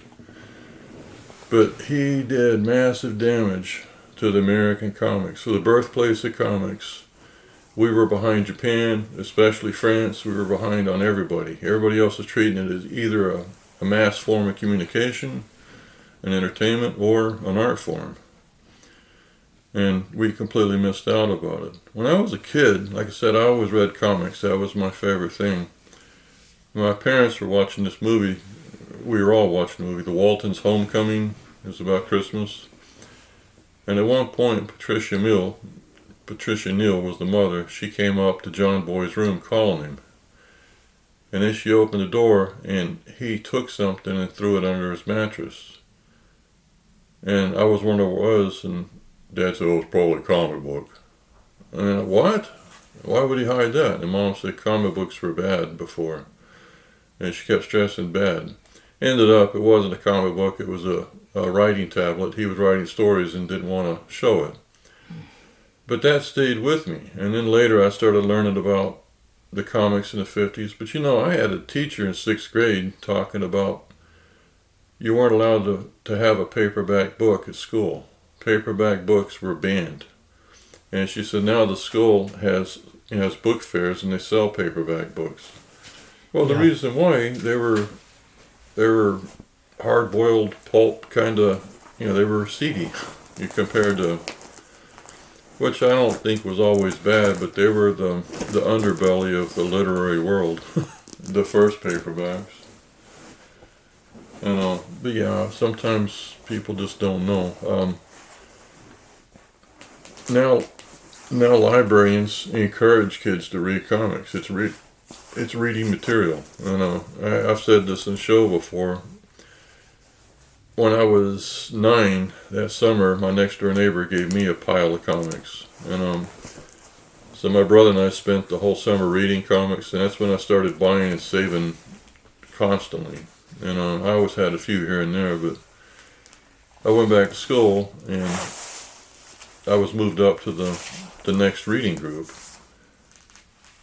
But he did massive damage to the American comics. So the birthplace of comics, we were behind Japan, especially France. We were behind on everybody. Everybody else was treating it as either a mass form of communication, an entertainment, or an art form. And we completely missed out about it. When I was a kid, like I said, I always read comics. That was my favorite thing. My parents were watching this movie. We were all watching the movie, The Waltons' Homecoming. It was about Christmas. And at one point, Patricia Neal was the mother. She came up to John Boy's room calling him. And then she opened the door, and he took something and threw it under his mattress. And I was wondering what it was, and Dad said, oh, it's probably a comic book. And what? Why would he hide that? And Mom said comic books were bad before. And she kept stressing bad. Ended up, it wasn't a comic book, it was a writing tablet. He was writing stories and didn't want to show it. But that stayed with me. And then later I started learning about the comics in the 50s. But you know, I had a teacher in 6th grade talking about you weren't allowed to have a paperback book at school. Paperback books were banned. And she said now the school has book fairs and they sell paperback books. Well, the reason why, they were hard-boiled pulp kind of, they were seedy compared to, which I don't think was always bad, but they were the underbelly of the literary world, the first paperbacks. But yeah, sometimes people just don't know. Now librarians encourage kids to read comics. It's reading material. I've said this in the show before. When I was 9, that summer, my next door neighbor gave me a pile of comics. So my brother and I spent the whole summer reading comics, and that's when I started buying and saving constantly. I always had a few here and there, but I went back to school, and I was moved up to the next reading group.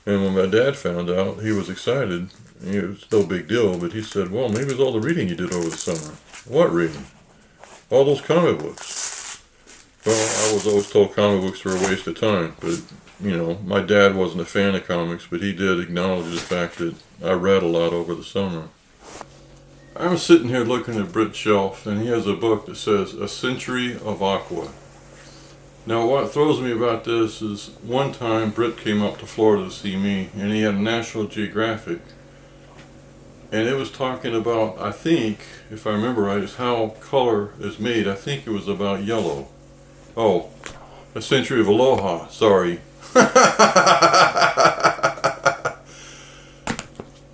And when my dad found out, he was excited. It was no big deal, but he said, well, maybe it's all the reading you did over the summer. What reading? All those comic books. Well, I was always told comic books were a waste of time, but, my dad wasn't a fan of comics, but he did acknowledge the fact that I read a lot over the summer. I was sitting here looking at Britt's shelf, and he has a book that says, A Century of Aqua. Now, what throws me about this is one time Britt came up to Florida to see me, and he had a National Geographic. And it was talking about, I think, if I remember right, is how color is made. I think it was about yellow. Oh, A Century of Aloha, sorry.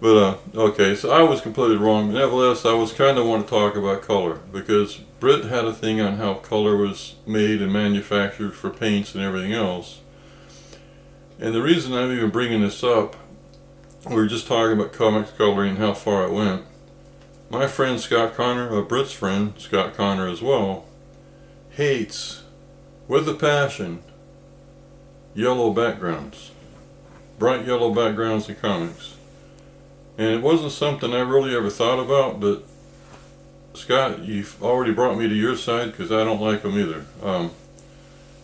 But, okay, so I was completely wrong. Nevertheless, I was kind of want to talk about color, because Britt had a thing on how color was made and manufactured for paints and everything else. And the reason I'm even bringing this up, we were just talking about comics coloring and how far it went. My friend Scott Connor, Britt's friend, Scott Connor as well, hates, with a passion, yellow backgrounds. Bright yellow backgrounds in comics. And it wasn't something I really ever thought about, but Scott, you've already brought me to your side because I don't like them either.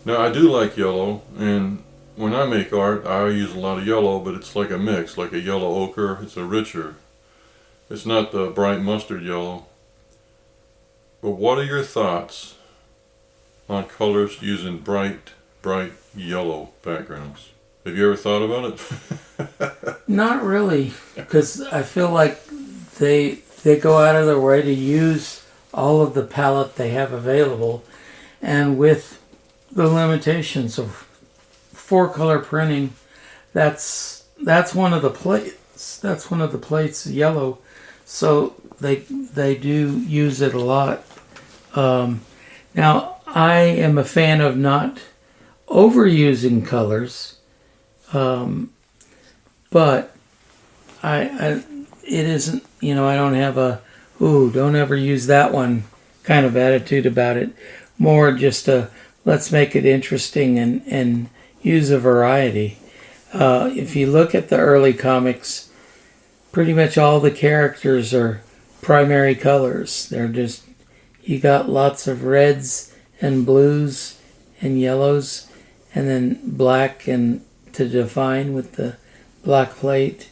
Now, I do like yellow, and when I make art, I use a lot of yellow, but it's like a mix, like a yellow ochre. It's a richer. It's not the bright mustard yellow. But what are your thoughts on colors using bright yellow backgrounds? Have you ever thought about it? Not really, because I feel like they go out of their way to use all of the palette they have available, and with the limitations of 4-color printing, that's one of the plates. That's one of the plates yellow, so they do use it a lot. Now I am a fan of not overusing colors. But it isn't, I don't have a, don't ever use that one kind of attitude about it. More just let's make it interesting and use a variety. If you look at the early comics, pretty much all the characters are primary colors. They're just, you got lots of reds and blues and yellows, and then black and to define with the black plate.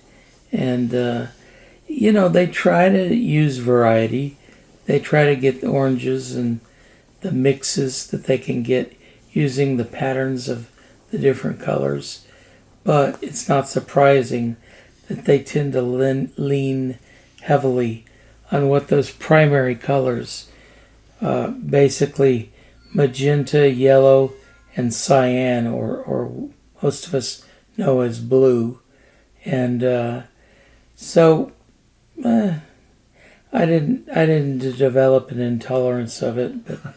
And they try to use variety. They try to get the oranges and the mixes that they can get using the patterns of the different colors. But it's not surprising that they tend to lean heavily on what those primary colors, basically magenta, yellow, and cyan, or most of us know as blue. And So, I didn't develop an intolerance of it, but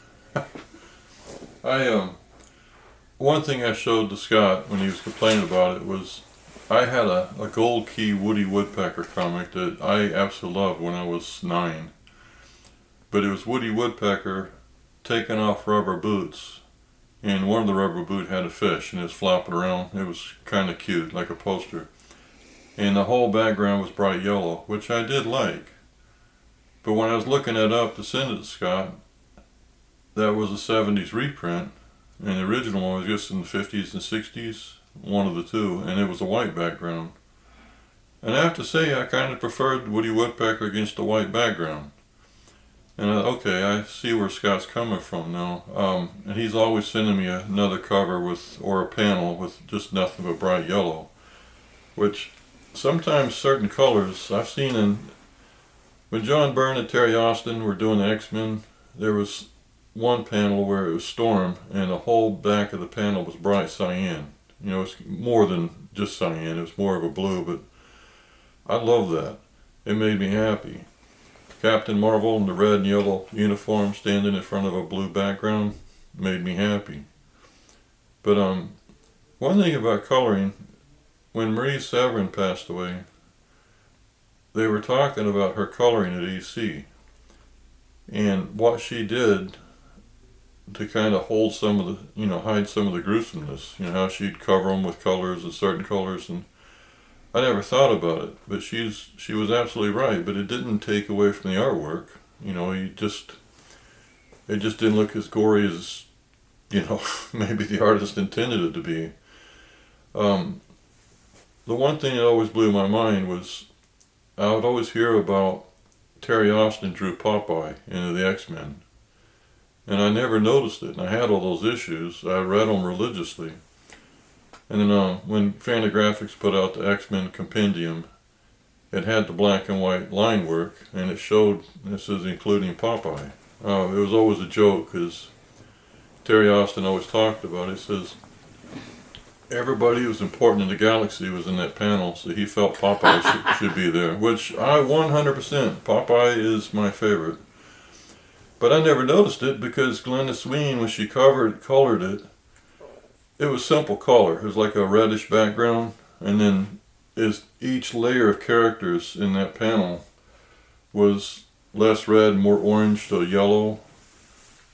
One thing I showed to Scott when he was complaining about it was I had a Gold Key Woody Woodpecker comic that I absolutely loved when I was 9. But it was Woody Woodpecker taking off rubber boots, and one of the rubber boot had a fish and it was flopping around. It was kind of cute, like a poster. And the whole background was bright yellow, which I did like. But when I was looking it up to send it to Scott, that was a 70s reprint, and the original one was just in the 50s and 60s, one of the two, and it was a white background. And I have to say, I kind of preferred Woody Woodpecker against the white background. And okay, I see where Scott's coming from now. And he's always sending me another cover or a panel with just nothing but bright yellow, which sometimes certain colors I've seen when John Byrne and Terry Austin were doing the X-Men, there was one panel where it was Storm, and the whole back of the panel was bright cyan. You know, it's more than just cyan, it was more of a blue, but I love that. It made me happy. Captain Marvel in the red and yellow uniform standing in front of a blue background made me happy. But one thing about coloring, when Marie Severin passed away, they were talking about her coloring at EC and what she did to kind of hold some of the, hide some of the gruesomeness, how she'd cover them with colors and certain colors, and I never thought about it, but she was absolutely right, but it didn't take away from the artwork. It just didn't look as gory as, maybe the artist intended it to be. The one thing that always blew my mind was I would always hear about Terry Austin drew Popeye into the X-Men, and I never noticed it, and I had all those issues. I read them religiously. And then when Fantagraphics put out the X-Men Compendium, it had the black and white line work, and it showed, this is including Popeye. It was always a joke, because Terry Austin always talked about it. He says, everybody who was important in the galaxy was in that panel, so he felt Popeye should be there, which I 100%, Popeye is my favorite. But I never noticed it, because Glenda Sween, when she colored it, it was simple color. It was like a reddish background, and then each layer of characters in that panel was less red, more orange to yellow,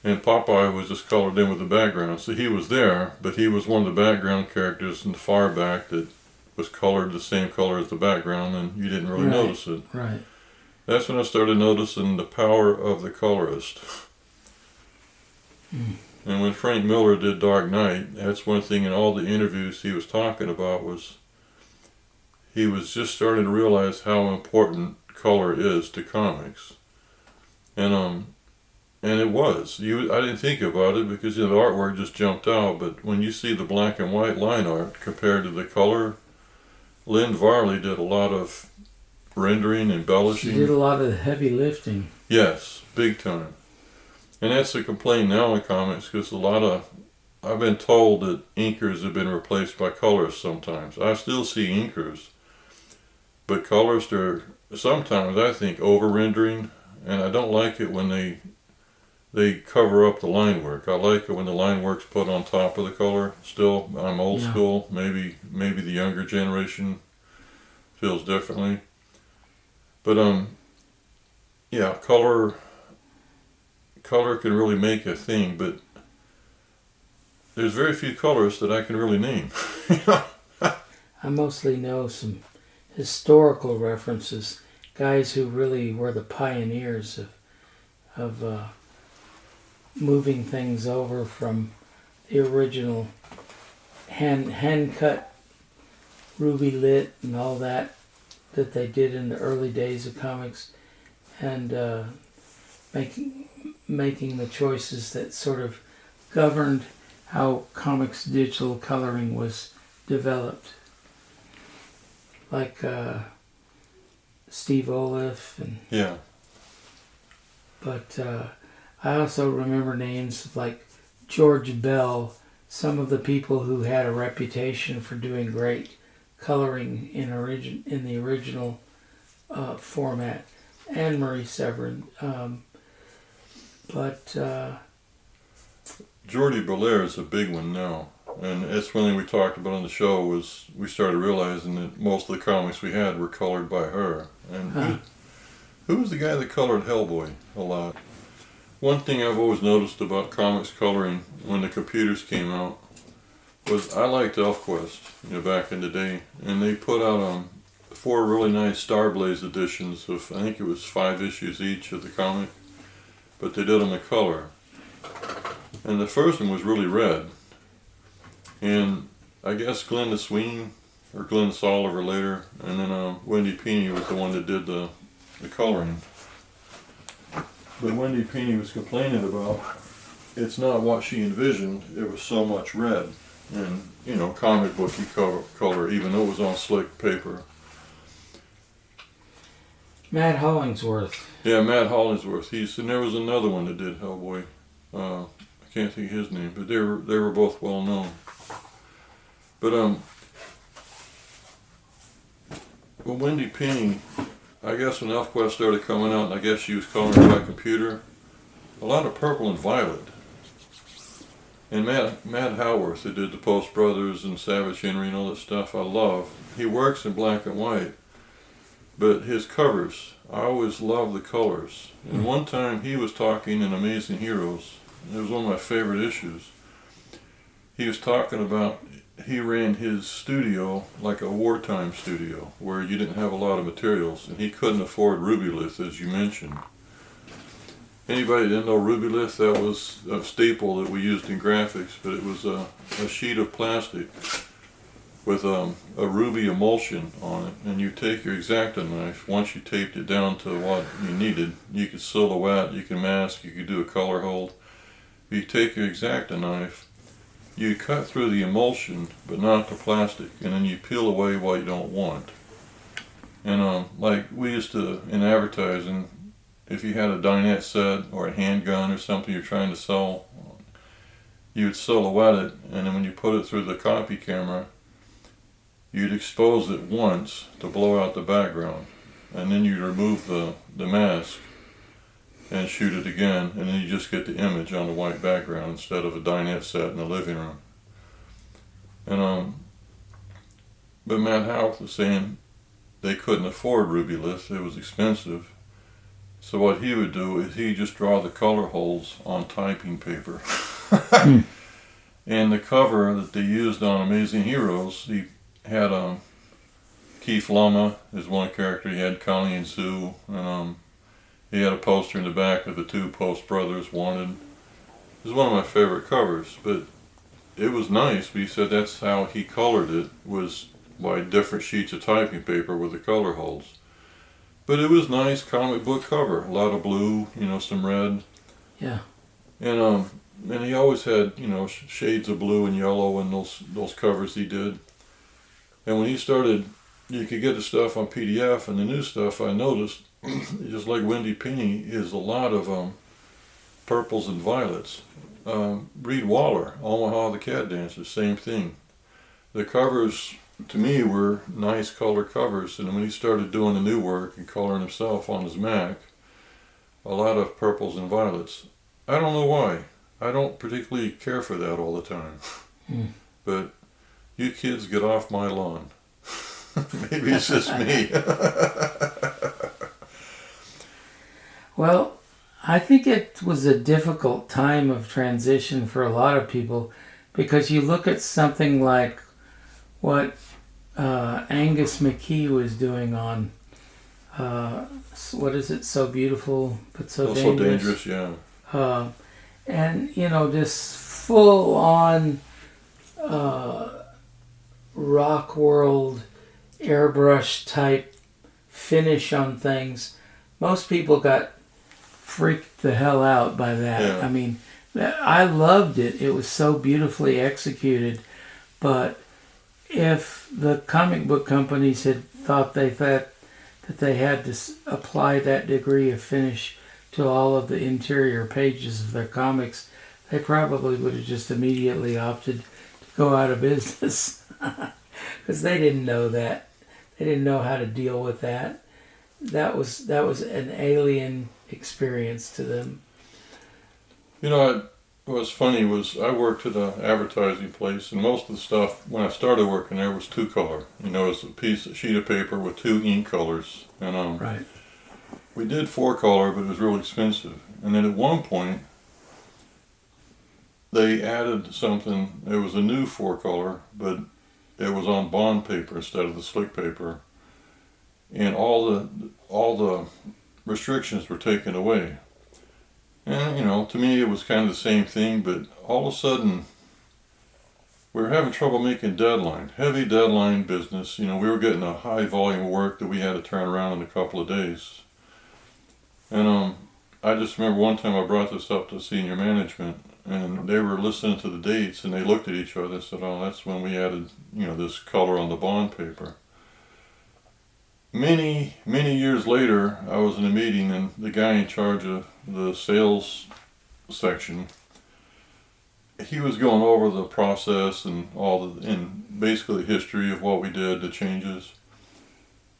and Popeye was just colored in with the background. So he was there, but he was one of the background characters in the far back that was colored the same color as the background, and you didn't really notice it. Right. That's when I started noticing the power of the colorist. And when Frank Miller did Dark Knight, that's one thing in all the interviews he was talking about was he was just starting to realize how important color is to comics. And it was. I didn't think about it because the artwork just jumped out, but when you see the black and white line art compared to the color, Lynn Varley did a lot of rendering, embellishing. She did a lot of the heavy lifting. Yes, big time. And that's a complaint now in comics, because I've been told that inkers have been replaced by colorists sometimes. I still see inkers, but colorists are sometimes, I think, over-rendering, and I don't like it when they cover up the line work. I like it when the line work's put on top of the color. Still, I'm old school. Maybe the younger generation feels differently. But color can really make a thing, but there's very few colorists that I can really name. I mostly know some historical references, guys who really were the pioneers of moving things over from the original hand cut ruby lit and all that they did in the early days of comics, and making the choices that sort of governed how comics digital coloring was developed. Like Steve Oliff and yeah. But I also remember names like George Bell, some of the people who had a reputation for doing great coloring in the original format, and Marie Severin. But Jordi Belair is a big one now. And that's one thing we talked about on the show was we started realizing that most of the comics we had were colored by her. And who was the guy that colored Hellboy a lot? One thing I've always noticed about comics coloring when the computers came out was I liked ElfQuest, back in the day. And they put out 4 really nice Starblaze editions of, I think it was 5 issues each of the comic. But they did them in color. And the first one was really red. And I guess Glenda Sweeney, or Glenda Oliver later, and then Wendy Pini was the one that did the coloring. But Wendy Pini was complaining about it's not what she envisioned, it was so much red. And, comic booky color, even though it was on slick paper. Matt Hollingsworth. Yeah, Matt Hollingsworth. And there was another one that did Hellboy. I can't think of his name, but they were both well known. But well, Wendy Pini, I guess when ElfQuest started coming out, and I guess she was coloring by computer, a lot of purple and violet. And Matt Howarth, who did the Post Brothers and Savage Henry and all that stuff, I love. He works in black and white, but his covers, I always love the colors. And one time he was talking in Amazing Heroes, it was one of my favorite issues. He was talking about he ran his studio like a wartime studio where you didn't have a lot of materials, and he couldn't afford Rubylith, as you mentioned. Anybody that didn't know Rubylith, that was a staple that we used in graphics, but it was a sheet of plastic with a ruby emulsion on it, and you take your X-Acto knife. Once you taped it down to what you needed, you could silhouette, you could mask, you could do a color hold. You take your X-Acto knife, you cut through the emulsion, but not the plastic, and then you peel away what you don't want. And like we used to, in advertising, if you had a dinette set or a handgun or something you're trying to sell, you would silhouette it, and then when you put it through the copy camera, you'd expose it once to blow out the background, and then you'd remove the mask and shoot it again, and then you just get the image on the white background instead of a dinette set in the living room. And but Matt Howarth was saying they couldn't afford Rubylith, it was expensive. So what he would do is he'd just draw the color holes on typing paper. And the cover that they used on Amazing Heroes, he had Keith Lama as one character, he had Connie and Sue, and he had a poster in the back of the 2 Post Brothers Wanted. It was one of my favorite covers, but it was nice. But he said that's how he colored it, was by different sheets of typing paper with the color holes. But it was nice comic book cover, a lot of blue, some red. Yeah. And he always had, shades of blue and yellow in those covers he did. And when he started, you could get the stuff on PDF, and the new stuff I noticed, just like Wendy Pini, is a lot of purples and violets. Reed Waller, Omaha the Cat Dancer, same thing. The covers, to me, were nice color covers, and when he started doing the new work and coloring himself on his Mac, a lot of purples and violets. I don't know why. I don't particularly care for that all the time. But you kids get off my lawn. Maybe it's just me. Well, I think it was a difficult time of transition for a lot of people, because you look at something like what Angus McKee was doing on, what is it, So Beautiful but So Dangerous? So dangerous, yeah. And, this full-on rock world airbrush type finish on things. Most people got freaked the hell out by that. Yeah. I mean, I loved it. It was so beautifully executed. But if the comic book companies had thought that they had to apply that degree of finish to all of the interior pages of their comics, they probably would have just immediately opted to go out of business, because they didn't know that. They didn't know how to deal with that. that was an alien experience to them. You know, what was funny was I worked at an advertising place, and most of the stuff when I started working there was 2-color. You know, it was a sheet of paper with 2 ink colors, and Right. we did 4-color, but it was really expensive. And then at one point, they added something. It was a new 4-color, but it was on bond paper instead of the slick paper, and all the restrictions were taken away. And, you know, to me it was kind of the same thing, but all of a sudden we were having trouble making deadline, heavy deadline business. You know, we were getting a high volume of work that we had to turn around in a couple of days. And I just remember one time I brought this up to senior management, and they were listening to the dates, and they looked at each other and said, oh, that's when we added, you know, this color on the bond paper. Many years later, I was in a meeting, and the guy in charge of the sales section, he was going over the process and and basically the history of what we did, the changes.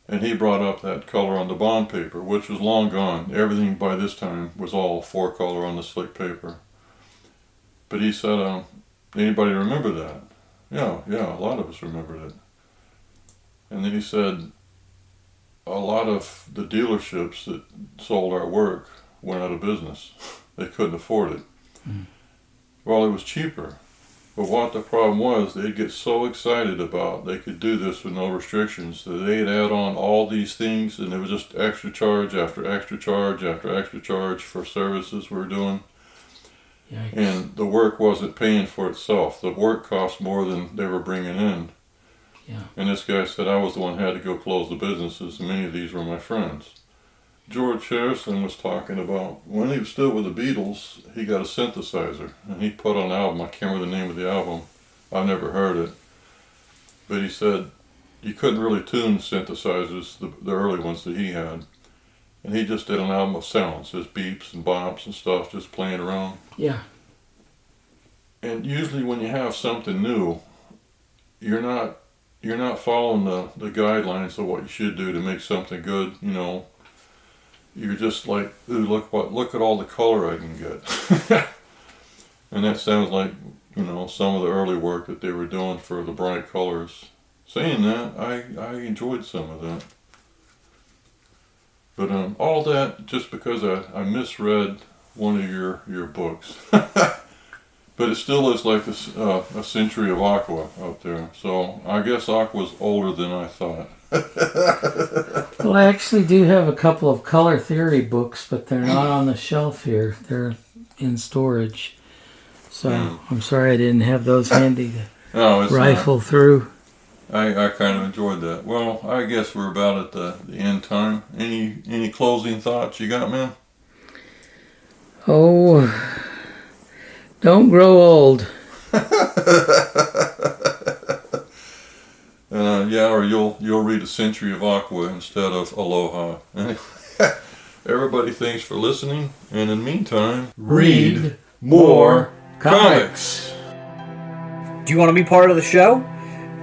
And he brought up that color on the bond paper, which was long gone. Everything by this time was all 4-color on the slick paper. But he said, anybody remember that? Yeah, a lot of us remembered it. And then he said, a lot of the dealerships that sold our work went out of business. They couldn't afford it. Mm. Well, it was cheaper. But what the problem was, they'd get so excited about they could do this with no restrictions that they'd add on all these things, and it was just extra charge after extra charge after extra charge for services we were doing. Yikes. And the work wasn't paying for itself. The work cost more than they were bringing in. Yeah. And this guy said I was the one who had to go close the businesses, and many of these were my friends. George Harrison was talking about when he was still with the Beatles, he got a synthesizer, and he put on an album. I can't remember the name of the album. I've never heard it. But he said you couldn't really tune synthesizers, the early ones that he had. And he just did an album of sounds, just beeps and bops and stuff, just playing around. Yeah. And usually when you have something new, you're not following the guidelines of what you should do to make something good, you know. You're just like, ooh, look at all the color I can get. And that sounds like, you know, some of the early work that they were doing for the bright colors. Saying that, I enjoyed some of that. But all that just because I misread one of your books. But it still is like a century of Aqua out there. So I guess Aqua's older than I thought. Well, I actually do have a couple of color theory books, but they're not on the shelf here. They're in storage. So I'm sorry I didn't have those handy to rifle through. I kind of enjoyed that. Well, I guess we're about at the end time. Any closing thoughts you got, man? Oh, don't grow old. Yeah, or you'll read A Century of Aqua instead of Aloha. Everybody, thanks for listening, and in the meantime, read more comics. Do you want to be part of the show?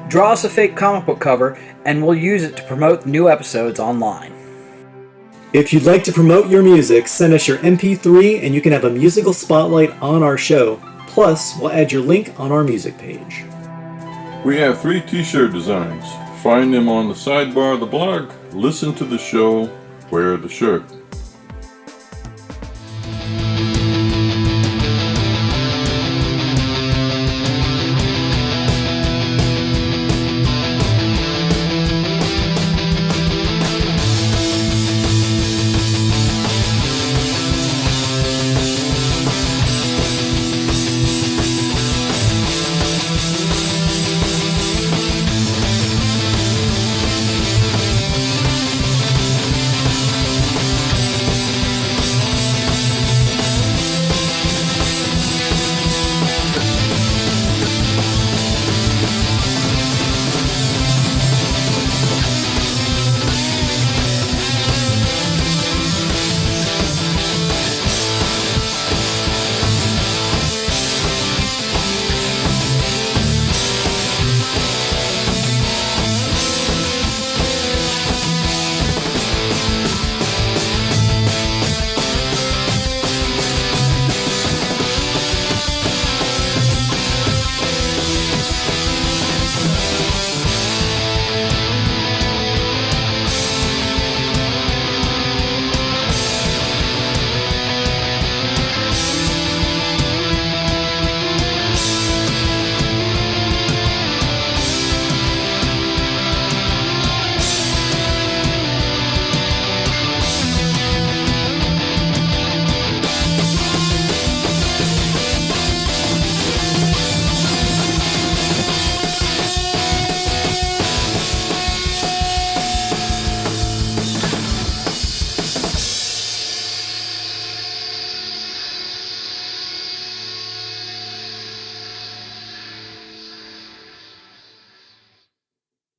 Draw us a fake comic book cover, and we'll use it to promote new episodes online. If you'd like to promote your music, send us your MP3 and you can have a musical spotlight on our show. Plus, we'll add your link on our music page. We have 3 t-shirt designs. Find them on the sidebar of the blog. Listen to the show. Wear the shirt.